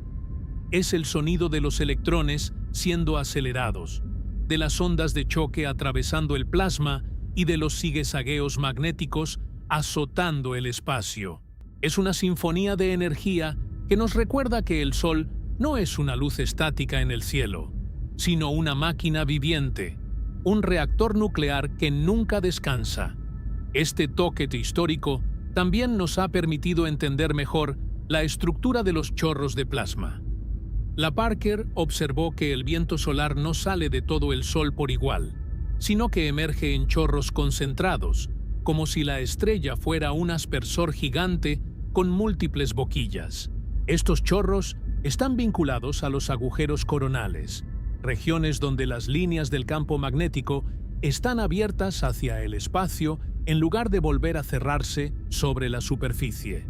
Es el sonido de los electrones siendo acelerados, de las ondas de choque atravesando el plasma y de los zigue-zagueos magnéticos azotando el espacio. Es una sinfonía de energía que nos recuerda que el Sol no es una luz estática en el cielo, sino una máquina viviente, un reactor nuclear que nunca descansa. Este toque histórico también nos ha permitido entender mejor la estructura de los chorros de plasma. La Parker observó que el viento solar no sale de todo el Sol por igual, sino que emerge en chorros concentrados, como si la estrella fuera un aspersor gigante con múltiples boquillas. Estos chorros están vinculados a los agujeros coronales, regiones donde las líneas del campo magnético están abiertas hacia el espacio en lugar de volver a cerrarse sobre la superficie.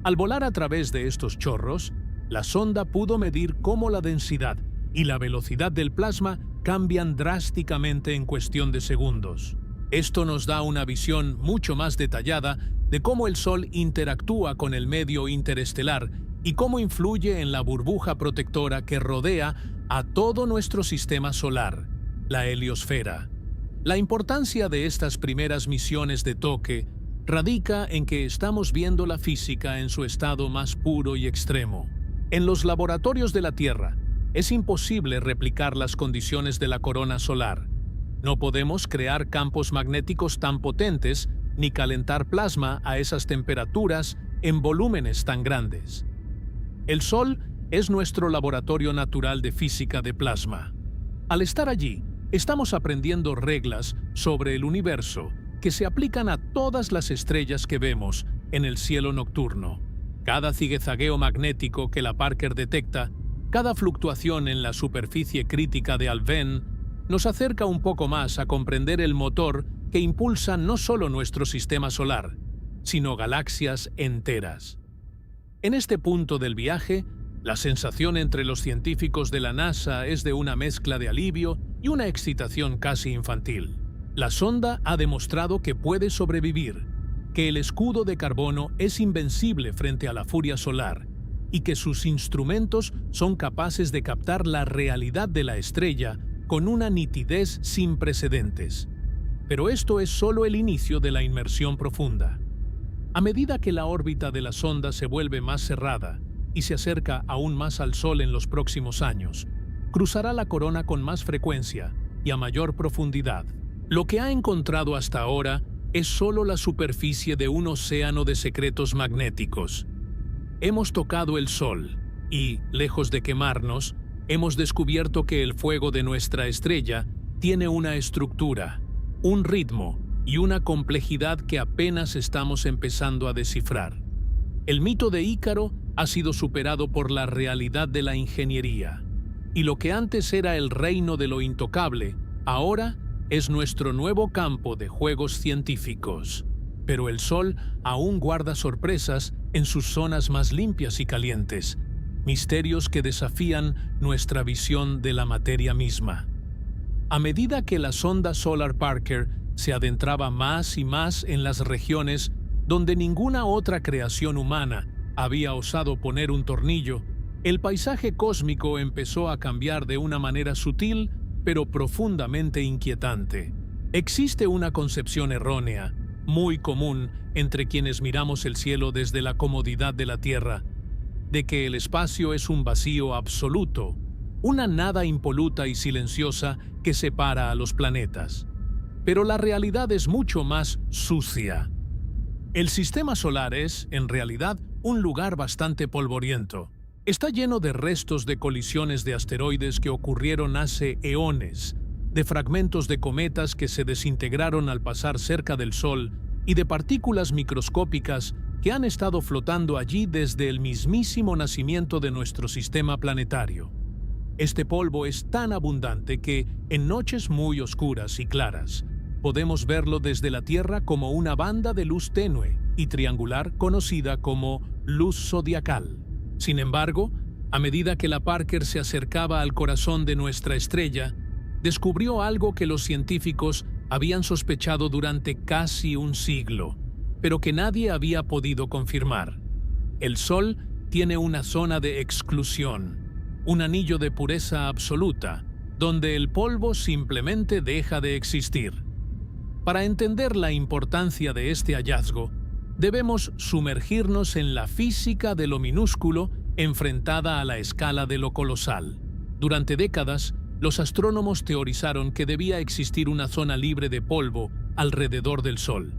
Al volar a través de estos chorros, la sonda pudo medir cómo la densidad y la velocidad del plasma cambian drásticamente en cuestión de segundos. Esto nos da una visión mucho más detallada de cómo el Sol interactúa con el medio interestelar y cómo influye en la burbuja protectora que rodea a todo nuestro sistema solar, la heliosfera. La importancia de estas primeras misiones de toque radica en que estamos viendo la física en su estado más puro y extremo. En los laboratorios de la Tierra, es imposible replicar las condiciones de la corona solar. No podemos crear campos magnéticos tan potentes ni calentar plasma a esas temperaturas en volúmenes tan grandes. El Sol es nuestro laboratorio natural de física de plasma. Al estar allí, estamos aprendiendo reglas sobre el universo que se aplican a todas las estrellas que vemos en el cielo nocturno. Cada zigue-zagueo magnético que la Parker detecta, cada fluctuación en la superficie crítica de Alfvén, nos acerca un poco más a comprender el motor que impulsa no solo nuestro sistema solar, sino galaxias enteras. En este punto del viaje, la sensación entre los científicos de la NASA es de una mezcla de alivio y una excitación casi infantil. La sonda ha demostrado que puede sobrevivir, que el escudo de carbono es invencible frente a la furia solar y que sus instrumentos son capaces de captar la realidad de la estrella con una nitidez sin precedentes. Pero esto es solo el inicio de la inmersión profunda. A medida que la órbita de la sonda se vuelve más cerrada y se acerca aún más al Sol en los próximos años, cruzará la corona con más frecuencia y a mayor profundidad. Lo que ha encontrado hasta ahora es solo la superficie de un océano de secretos magnéticos. Hemos tocado el Sol y, lejos de quemarnos, hemos descubierto que el fuego de nuestra estrella tiene una estructura, un ritmo y una complejidad que apenas estamos empezando a descifrar. El mito de Ícaro ha sido superado por la realidad de la ingeniería, y lo que antes era el reino de lo intocable, ahora es nuestro nuevo campo de juegos científicos. Pero el Sol aún guarda sorpresas en sus zonas más limpias y calientes, misterios que desafían nuestra visión de la materia misma. A medida que la sonda Solar Parker se adentraba más y más en las regiones donde ninguna otra creación humana había osado poner un tornillo, el paisaje cósmico empezó a cambiar de una manera sutil pero profundamente inquietante. Existe una concepción errónea, muy común entre quienes miramos el cielo desde la comodidad de la Tierra, de que el espacio es un vacío absoluto, una nada impoluta y silenciosa que separa a los planetas. Pero la realidad es mucho más sucia. El sistema solar es, en realidad, un lugar bastante polvoriento. Está lleno de restos de colisiones de asteroides que ocurrieron hace eones, de fragmentos de cometas que se desintegraron al pasar cerca del Sol y de partículas microscópicas que han estado flotando allí desde el mismísimo nacimiento de nuestro sistema planetario. Este polvo es tan abundante que, en noches muy oscuras y claras, podemos verlo desde la Tierra como una banda de luz tenue y triangular conocida como luz zodiacal. Sin embargo, a medida que la Parker se acercaba al corazón de nuestra estrella, descubrió algo que los científicos habían sospechado durante casi un siglo, pero que nadie había podido confirmar. El Sol tiene una zona de exclusión, un anillo de pureza absoluta, donde el polvo simplemente deja de existir. Para entender la importancia de este hallazgo, debemos sumergirnos en la física de lo minúsculo enfrentada a la escala de lo colosal. Durante décadas, los astrónomos teorizaron que debía existir una zona libre de polvo alrededor del Sol.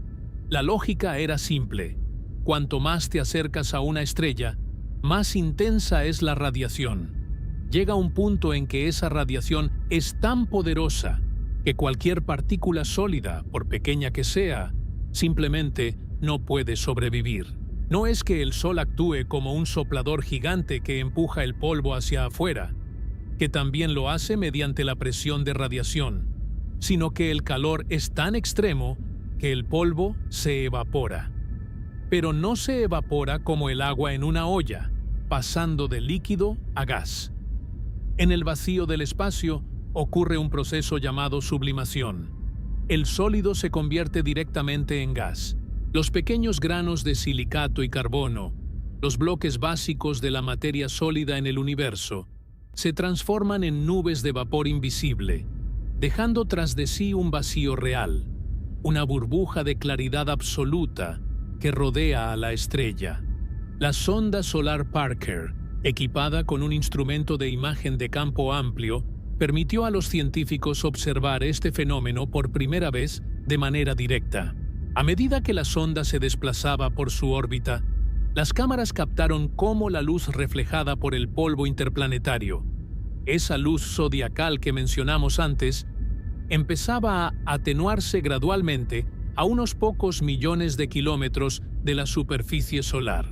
La lógica era simple: cuanto más te acercas a una estrella, más intensa es la radiación. Llega un punto en que esa radiación es tan poderosa que cualquier partícula sólida, por pequeña que sea, simplemente no puede sobrevivir. No es que el Sol actúe como un soplador gigante que empuja el polvo hacia afuera, que también lo hace mediante la presión de radiación, sino que el calor es tan extremo que el polvo se evapora. Pero no se evapora como el agua en una olla, pasando de líquido a gas. En el vacío del espacio ocurre un proceso llamado sublimación. El sólido se convierte directamente en gas. Los pequeños granos de silicato y carbono, los bloques básicos de la materia sólida en el universo, se transforman en nubes de vapor invisible, dejando tras de sí un vacío real, una burbuja de claridad absoluta que rodea a la estrella. La sonda solar Parker, equipada con un instrumento de imagen de campo amplio, permitió a los científicos observar este fenómeno por primera vez de manera directa. A medida que la sonda se desplazaba por su órbita, las cámaras captaron cómo la luz reflejada por el polvo interplanetario, esa luz zodiacal que mencionamos antes, empezaba a atenuarse gradualmente a unos pocos millones de kilómetros de la superficie solar.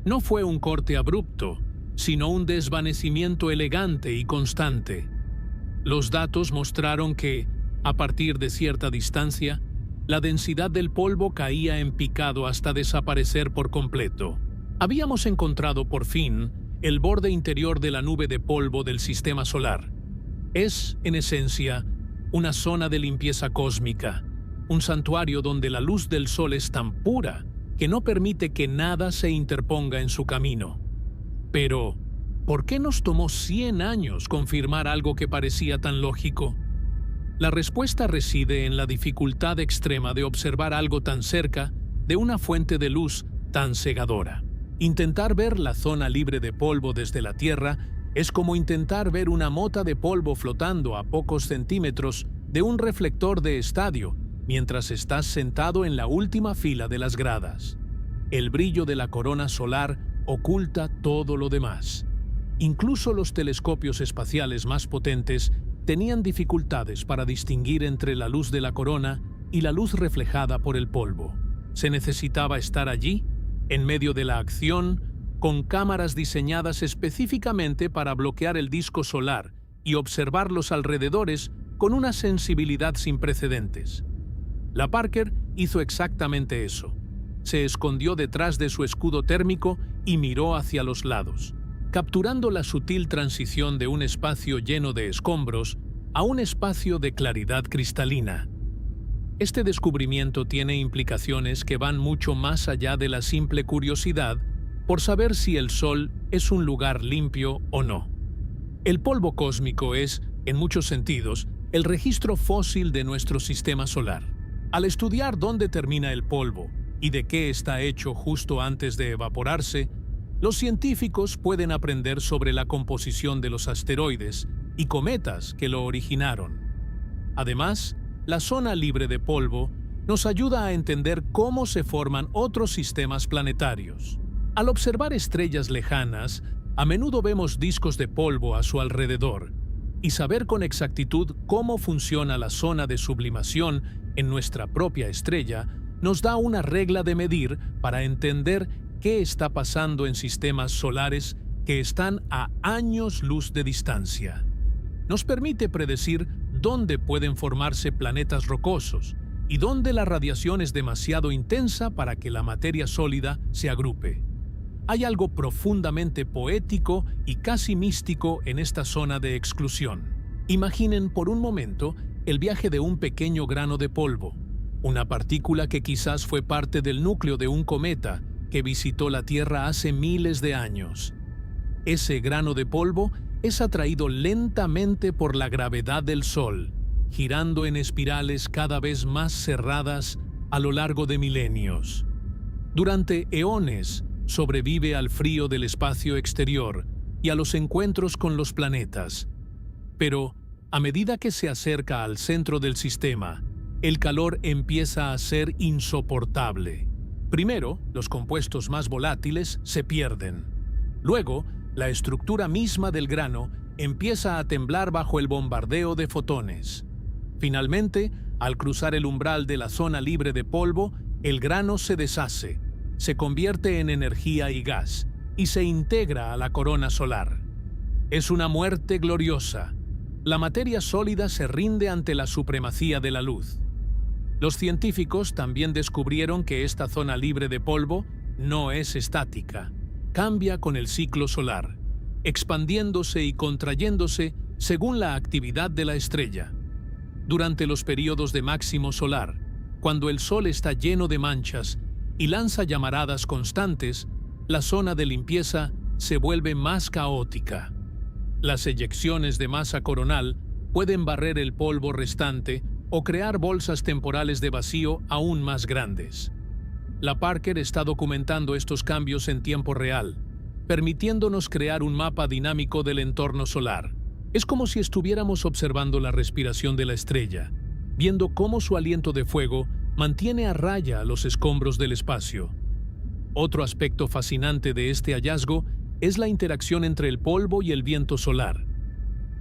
No fue un corte abrupto, sino un desvanecimiento elegante y constante. Los datos mostraron que, a partir de cierta distancia, la densidad del polvo caía en picado hasta desaparecer por completo. Habíamos encontrado por fin el borde interior de la nube de polvo del sistema solar. Es, en esencia, una zona de limpieza cósmica, un santuario donde la luz del Sol es tan pura que no permite que nada se interponga en su camino. Pero, ¿por qué nos tomó 100 años confirmar algo que parecía tan lógico? La respuesta reside en la dificultad extrema de observar algo tan cerca de una fuente de luz tan cegadora. Intentar ver la zona libre de polvo desde la Tierra es como intentar ver una mota de polvo flotando a pocos centímetros de un reflector de estadio mientras estás sentado en la última fila de las gradas. El brillo de la corona solar oculta todo lo demás. Incluso los telescopios espaciales más potentes tenían dificultades para distinguir entre la luz de la corona y la luz reflejada por el polvo. Se necesitaba estar allí, en medio de la acción, con cámaras diseñadas específicamente para bloquear el disco solar y observar los alrededores con una sensibilidad sin precedentes. La Parker hizo exactamente eso. Se escondió detrás de su escudo térmico y miró hacia los lados, capturando la sutil transición de un espacio lleno de escombros a un espacio de claridad cristalina. Este descubrimiento tiene implicaciones que van mucho más allá de la simple curiosidad por saber si el Sol es un lugar limpio o no. El polvo cósmico es, en muchos sentidos, el registro fósil de nuestro sistema solar. Al estudiar dónde termina el polvo y de qué está hecho justo antes de evaporarse, los científicos pueden aprender sobre la composición de los asteroides y cometas que lo originaron. Además, la zona libre de polvo nos ayuda a entender cómo se forman otros sistemas planetarios. Al observar estrellas lejanas, a menudo vemos discos de polvo a su alrededor, y saber con exactitud cómo funciona la zona de sublimación en nuestra propia estrella nos da una regla de medir para entender qué está pasando en sistemas solares que están a años luz de distancia. Nos permite predecir dónde pueden formarse planetas rocosos y dónde la radiación es demasiado intensa para que la materia sólida se agrupe. Hay algo profundamente poético y casi místico en esta zona de exclusión. Imaginen por un momento el viaje de un pequeño grano de polvo, una partícula que quizás fue parte del núcleo de un cometa que visitó la Tierra hace miles de años. Ese grano de polvo es atraído lentamente por la gravedad del Sol, girando en espirales cada vez más cerradas a lo largo de milenios. Durante eones, sobrevive al frío del espacio exterior y a los encuentros con los planetas. Pero, a medida que se acerca al centro del sistema, el calor empieza a ser insoportable. Primero, los compuestos más volátiles se pierden. Luego, la estructura misma del grano empieza a temblar bajo el bombardeo de fotones. Finalmente, al cruzar el umbral de la zona libre de polvo, el grano se deshace, se convierte en energía y gas, y se integra a la corona solar. Es una muerte gloriosa. La materia sólida se rinde ante la supremacía de la luz. Los científicos también descubrieron que esta zona libre de polvo no es estática. Cambia con el ciclo solar, expandiéndose y contrayéndose según la actividad de la estrella. Durante los periodos de máximo solar, cuando el Sol está lleno de manchas y lanza llamaradas constantes, la zona de limpieza se vuelve más caótica. Las eyecciones de masa coronal pueden barrer el polvo restante o crear bolsas temporales de vacío aún más grandes. La Parker está documentando estos cambios en tiempo real, permitiéndonos crear un mapa dinámico del entorno solar. Es como si estuviéramos observando la respiración de la estrella, viendo cómo su aliento de fuego mantiene a raya los escombros del espacio. Otro aspecto fascinante de este hallazgo es la interacción entre el polvo y el viento solar.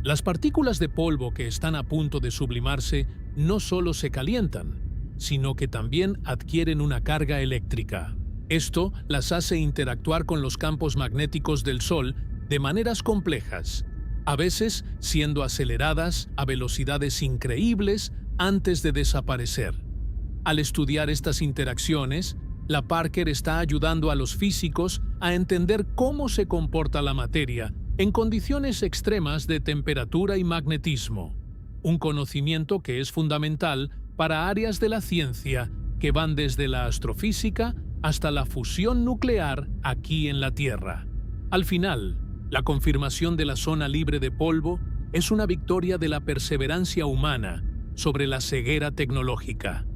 Las partículas de polvo que están a punto de sublimarse no solo se calientan, sino que también adquieren una carga eléctrica. Esto las hace interactuar con los campos magnéticos del Sol de maneras complejas, a veces siendo aceleradas a velocidades increíbles antes de desaparecer. Al estudiar estas interacciones, la Parker está ayudando a los físicos a entender cómo se comporta la materia en condiciones extremas de temperatura y magnetismo, un conocimiento que es fundamental para áreas de la ciencia que van desde la astrofísica hasta la fusión nuclear aquí en la Tierra. Al final, la confirmación de la zona libre de polvo es una victoria de la perseverancia humana sobre la ceguera tecnológica.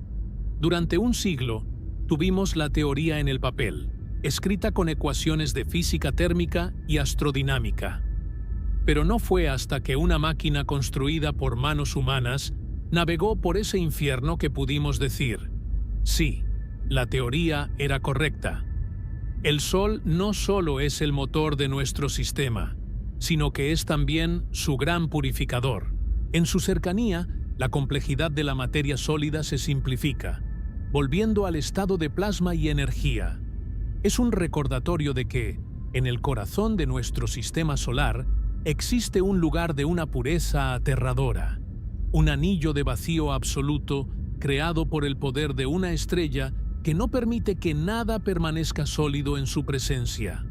Durante un siglo, tuvimos la teoría en el papel, escrita con ecuaciones de física térmica y astrodinámica. Pero no fue hasta que una máquina construida por manos humanas navegó por ese infierno que pudimos decir: sí, la teoría era correcta. El Sol no solo es el motor de nuestro sistema, sino que es también su gran purificador. En su cercanía, la complejidad de la materia sólida se simplifica, volviendo al estado de plasma y energía. Es un recordatorio de que, en el corazón de nuestro sistema solar, existe un lugar de una pureza aterradora, un anillo de vacío absoluto creado por el poder de una estrella que no permite que nada permanezca sólido en su presencia.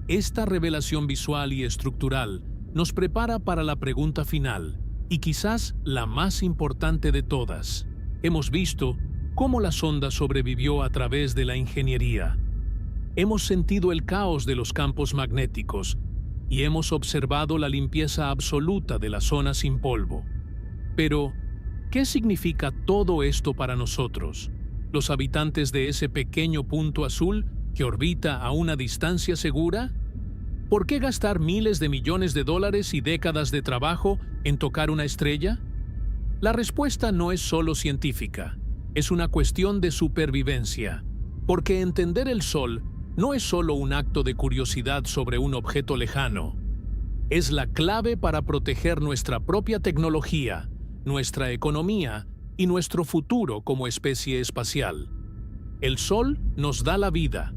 Esta revelación visual y estructural nos prepara para la pregunta final, y quizás la más importante de todas. Hemos visto cómo la sonda sobrevivió a través de la ingeniería. Hemos sentido el caos de los campos magnéticos y hemos observado la limpieza absoluta de la zona sin polvo. Pero, ¿qué significa todo esto para nosotros, los habitantes de ese pequeño punto azul que orbita a una distancia segura? ¿Por qué gastar miles de millones de dólares y décadas de trabajo en tocar una estrella? La respuesta no es solo científica, es una cuestión de supervivencia, porque entender el Sol no es solo un acto de curiosidad sobre un objeto lejano. Es la clave para proteger nuestra propia tecnología, nuestra economía y nuestro futuro como especie espacial. El Sol nos da la vida,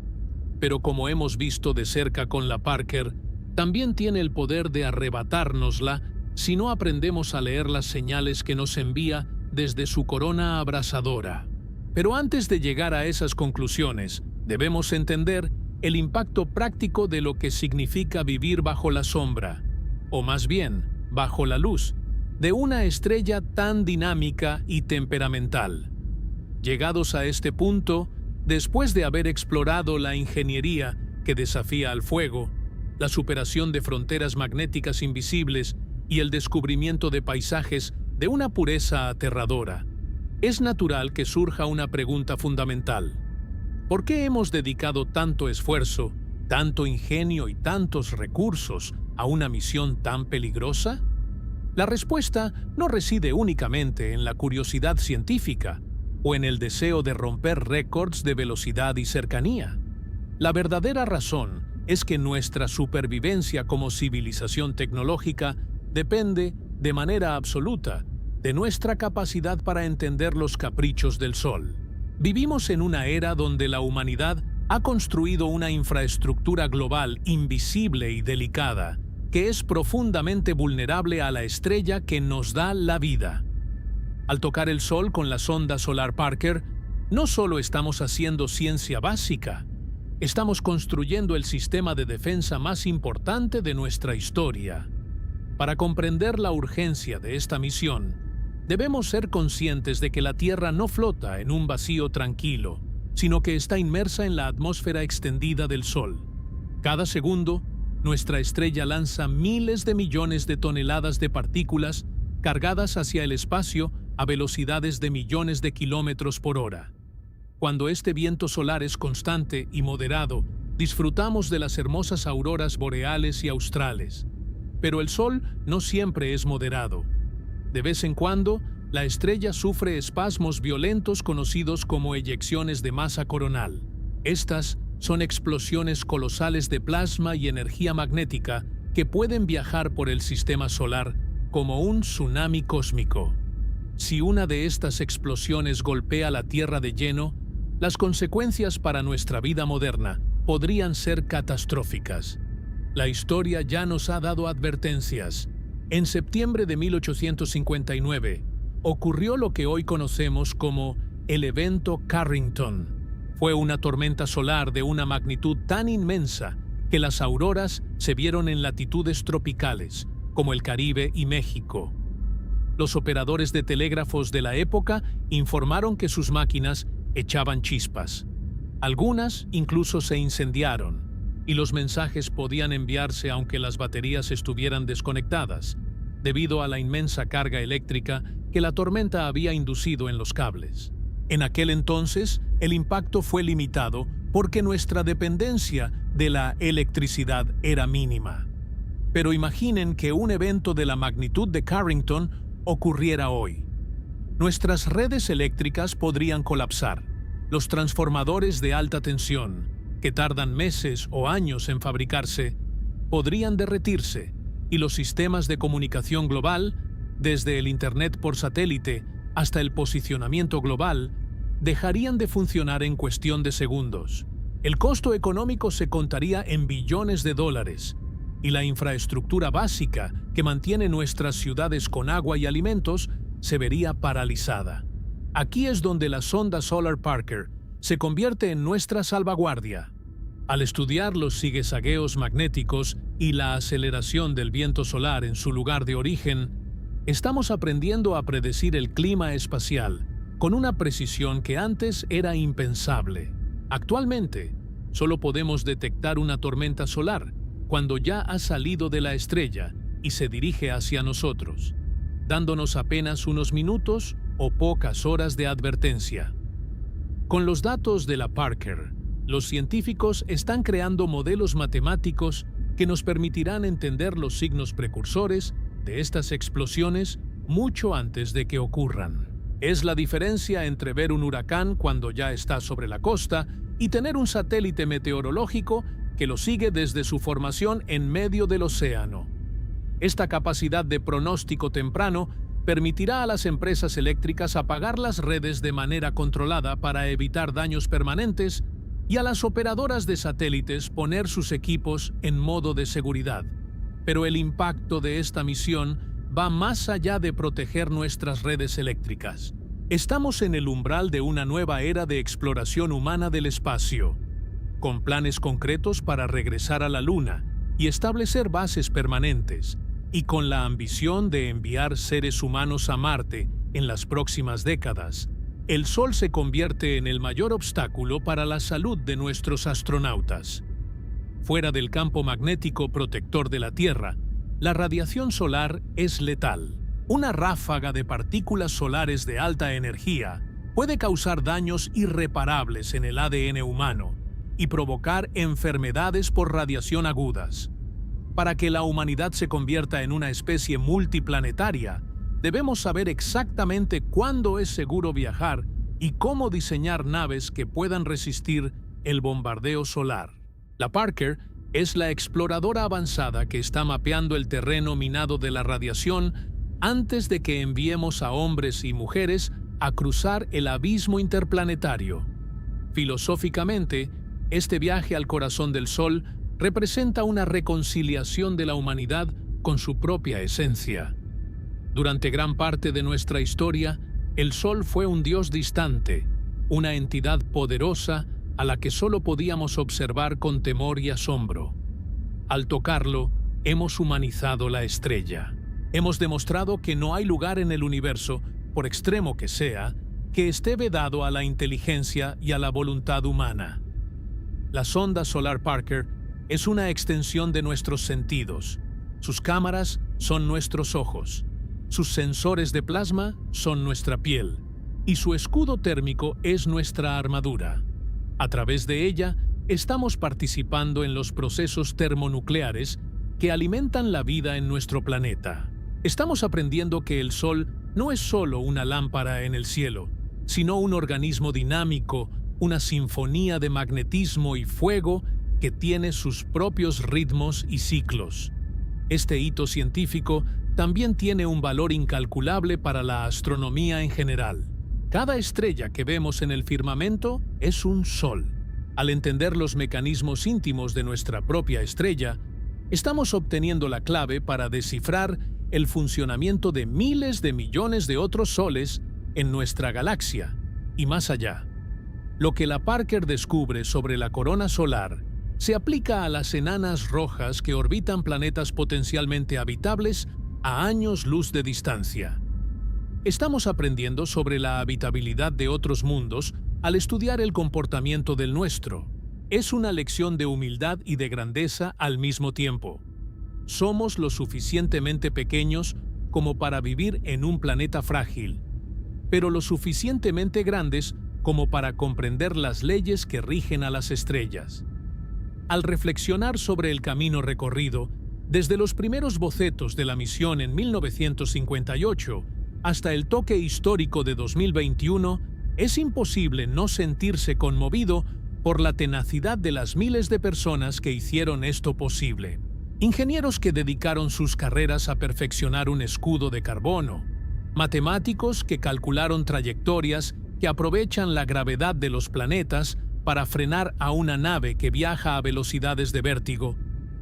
pero como hemos visto de cerca con la Parker, también tiene el poder de arrebatárnosla si no aprendemos a leer las señales que nos envía desde su corona abrasadora. Pero antes de llegar a esas conclusiones, debemos entender el impacto práctico de lo que significa vivir bajo la sombra, o más bien, bajo la luz, de una estrella tan dinámica y temperamental. Llegados a este punto, después de haber explorado la ingeniería que desafía al fuego, la superación de fronteras magnéticas invisibles y el descubrimiento de paisajes de una pureza aterradora, es natural que surja una pregunta fundamental. ¿Por qué hemos dedicado tanto esfuerzo, tanto ingenio y tantos recursos a una misión tan peligrosa? La respuesta no reside únicamente en la curiosidad científica o en el deseo de romper récords de velocidad y cercanía. La verdadera razón es que nuestra supervivencia como civilización tecnológica depende, de manera absoluta, de nuestra capacidad para entender los caprichos del Sol. Vivimos en una era donde la humanidad ha construido una infraestructura global invisible y delicada, que es profundamente vulnerable a la estrella que nos da la vida. Al tocar el Sol con la sonda Solar Parker, no solo estamos haciendo ciencia básica, estamos construyendo el sistema de defensa más importante de nuestra historia. Para comprender la urgencia de esta misión, debemos ser conscientes de que la Tierra no flota en un vacío tranquilo, sino que está inmersa en la atmósfera extendida del Sol. Cada segundo, nuestra estrella lanza miles de millones de toneladas de partículas cargadas hacia el espacio a velocidades de millones de kilómetros por hora. Cuando este viento solar es constante y moderado, disfrutamos de las hermosas auroras boreales y australes. Pero el Sol no siempre es moderado. De vez en cuando, la estrella sufre espasmos violentos conocidos como eyecciones de masa coronal. Estas son explosiones colosales de plasma y energía magnética que pueden viajar por el sistema solar como un tsunami cósmico. Si una de estas explosiones golpea la Tierra de lleno, las consecuencias para nuestra vida moderna podrían ser catastróficas. La historia ya nos ha dado advertencias. En septiembre de 1859, ocurrió lo que hoy conocemos como el evento Carrington. Fue una tormenta solar de una magnitud tan inmensa que las auroras se vieron en latitudes tropicales, como el Caribe y México. Los operadores de telégrafos de la época informaron que sus máquinas echaban chispas. Algunas incluso se incendiaron, y los mensajes podían enviarse aunque las baterías estuvieran desconectadas, debido a la inmensa carga eléctrica que la tormenta había inducido en los cables. En aquel entonces, el impacto fue limitado porque nuestra dependencia de la electricidad era mínima. Pero imaginen que un evento de la magnitud de Carrington ocurriera hoy. Nuestras redes eléctricas podrían colapsar. Los transformadores de alta tensión, que tardan meses o años en fabricarse, podrían derretirse, y los sistemas de comunicación global, desde el Internet por satélite hasta el posicionamiento global, dejarían de funcionar en cuestión de segundos. El costo económico se contaría en billones de dólares, y la infraestructura básica que mantiene nuestras ciudades con agua y alimentos se vería paralizada. Aquí es donde la sonda Solar Parker se convierte en nuestra salvaguardia. Al estudiar los zigue-zagueos magnéticos y la aceleración del viento solar en su lugar de origen, estamos aprendiendo a predecir el clima espacial con una precisión que antes era impensable. Actualmente, solo podemos detectar una tormenta solar cuando ya ha salido de la estrella y se dirige hacia nosotros, dándonos apenas unos minutos o pocas horas de advertencia. Con los datos de la Parker, los científicos están creando modelos matemáticos que nos permitirán entender los signos precursores de estas explosiones mucho antes de que ocurran. Es la diferencia entre ver un huracán cuando ya está sobre la costa y tener un satélite meteorológico que lo sigue desde su formación en medio del océano. Esta capacidad de pronóstico temprano permitirá a las empresas eléctricas apagar las redes de manera controlada para evitar daños permanentes y a las operadoras de satélites poner sus equipos en modo de seguridad. Pero el impacto de esta misión va más allá de proteger nuestras redes eléctricas. Estamos en el umbral de una nueva era de exploración humana del espacio, con planes concretos para regresar a la Luna y establecer bases permanentes, y con la ambición de enviar seres humanos a Marte en las próximas décadas. El Sol se convierte en el mayor obstáculo para la salud de nuestros astronautas. Fuera del campo magnético protector de la Tierra, la radiación solar es letal. Una ráfaga de partículas solares de alta energía puede causar daños irreparables en el ADN humano y provocar enfermedades por radiación agudas. Para que la humanidad se convierta en una especie multiplanetaria, debemos saber exactamente cuándo es seguro viajar y cómo diseñar naves que puedan resistir el bombardeo solar. La Parker es la exploradora avanzada que está mapeando el terreno minado de la radiación antes de que enviemos a hombres y mujeres a cruzar el abismo interplanetario. Filosóficamente, este viaje al corazón del Sol representa una reconciliación de la humanidad con su propia esencia. Durante gran parte de nuestra historia, el Sol fue un dios distante, una entidad poderosa a la que solo podíamos observar con temor y asombro. Al tocarlo, hemos humanizado la estrella. Hemos demostrado que no hay lugar en el universo, por extremo que sea, que esté vedado a la inteligencia y a la voluntad humana. La sonda solar Parker es una extensión de nuestros sentidos. Sus cámaras son nuestros ojos. Sus sensores de plasma son nuestra piel. Y su escudo térmico es nuestra armadura. A través de ella, estamos participando en los procesos termonucleares que alimentan la vida en nuestro planeta. Estamos aprendiendo que el Sol no es solo una lámpara en el cielo, sino un organismo dinámico, una sinfonía de magnetismo y fuego que tiene sus propios ritmos y ciclos. Este hito científico también tiene un valor incalculable para la astronomía en general. Cada estrella que vemos en el firmamento es un sol. Al entender los mecanismos íntimos de nuestra propia estrella, estamos obteniendo la clave para descifrar el funcionamiento de miles de millones de otros soles en nuestra galaxia y más allá. Lo que la Parker descubre sobre la corona solar se aplica a las enanas rojas que orbitan planetas potencialmente habitables a años luz de distancia. Estamos aprendiendo sobre la habitabilidad de otros mundos al estudiar el comportamiento del nuestro. Es una lección de humildad y de grandeza al mismo tiempo. Somos lo suficientemente pequeños como para vivir en un planeta frágil, pero lo suficientemente grandes como para comprender las leyes que rigen a las estrellas. Al reflexionar sobre el camino recorrido, desde los primeros bocetos de la misión en 1958 hasta el toque histórico de 2021, es imposible no sentirse conmovido por la tenacidad de las miles de personas que hicieron esto posible. Ingenieros que dedicaron sus carreras a perfeccionar un escudo de carbono, matemáticos que calcularon trayectorias que aprovechan la gravedad de los planetas para frenar a una nave que viaja a velocidades de vértigo,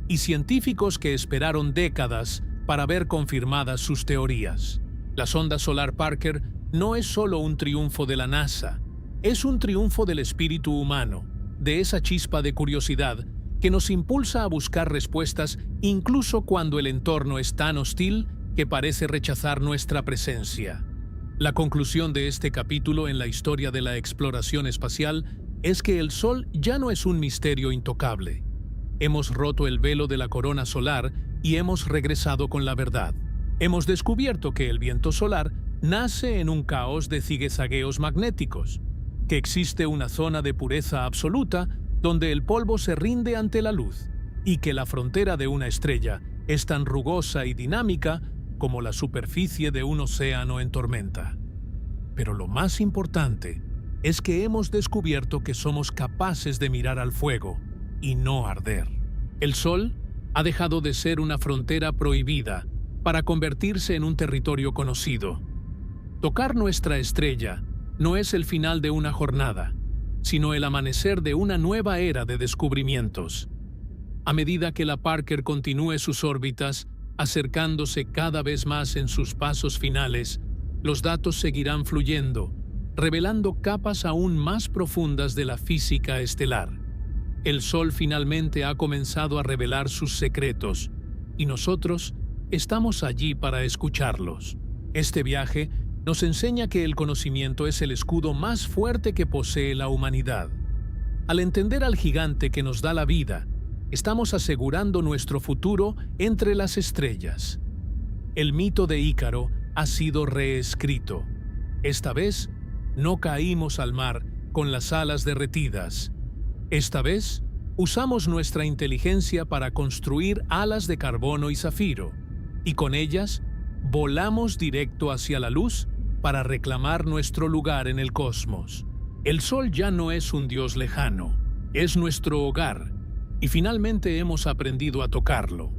y científicos que esperaron décadas para ver confirmadas sus teorías. La sonda solar Parker no es solo un triunfo de la NASA, es un triunfo del espíritu humano, de esa chispa de curiosidad que nos impulsa a buscar respuestas incluso cuando el entorno es tan hostil que parece rechazar nuestra presencia. La conclusión de este capítulo en la historia de la exploración espacial es que el Sol ya no es un misterio intocable. Hemos roto el velo de la corona solar y hemos regresado con la verdad. Hemos descubierto que el viento solar nace en un caos de zigue-zagueos magnéticos, que existe una zona de pureza absoluta donde el polvo se rinde ante la luz, y que la frontera de una estrella es tan rugosa y dinámica como la superficie de un océano en tormenta. Pero lo más importante es que hemos descubierto que somos capaces de mirar al fuego y no arder. El Sol ha dejado de ser una frontera prohibida para convertirse en un territorio conocido. Tocar nuestra estrella no es el final de una jornada, sino el amanecer de una nueva era de descubrimientos. A medida que la Parker continúe sus órbitas, acercándose cada vez más en sus pasos finales, los datos seguirán fluyendo, revelando capas aún más profundas de la física estelar. El Sol finalmente ha comenzado a revelar sus secretos, y nosotros estamos allí para escucharlos. Este viaje nos enseña que el conocimiento es el escudo más fuerte que posee la humanidad. Al entender al gigante que nos da la vida, estamos asegurando nuestro futuro entre las estrellas. El mito de Ícaro ha sido reescrito. Esta vez, no caímos al mar con las alas derretidas. Esta vez, usamos nuestra inteligencia para construir alas de carbono y zafiro, y con ellas, volamos directo hacia la luz para reclamar nuestro lugar en el cosmos. El Sol ya no es un dios lejano, es nuestro hogar, y finalmente hemos aprendido a tocarlo.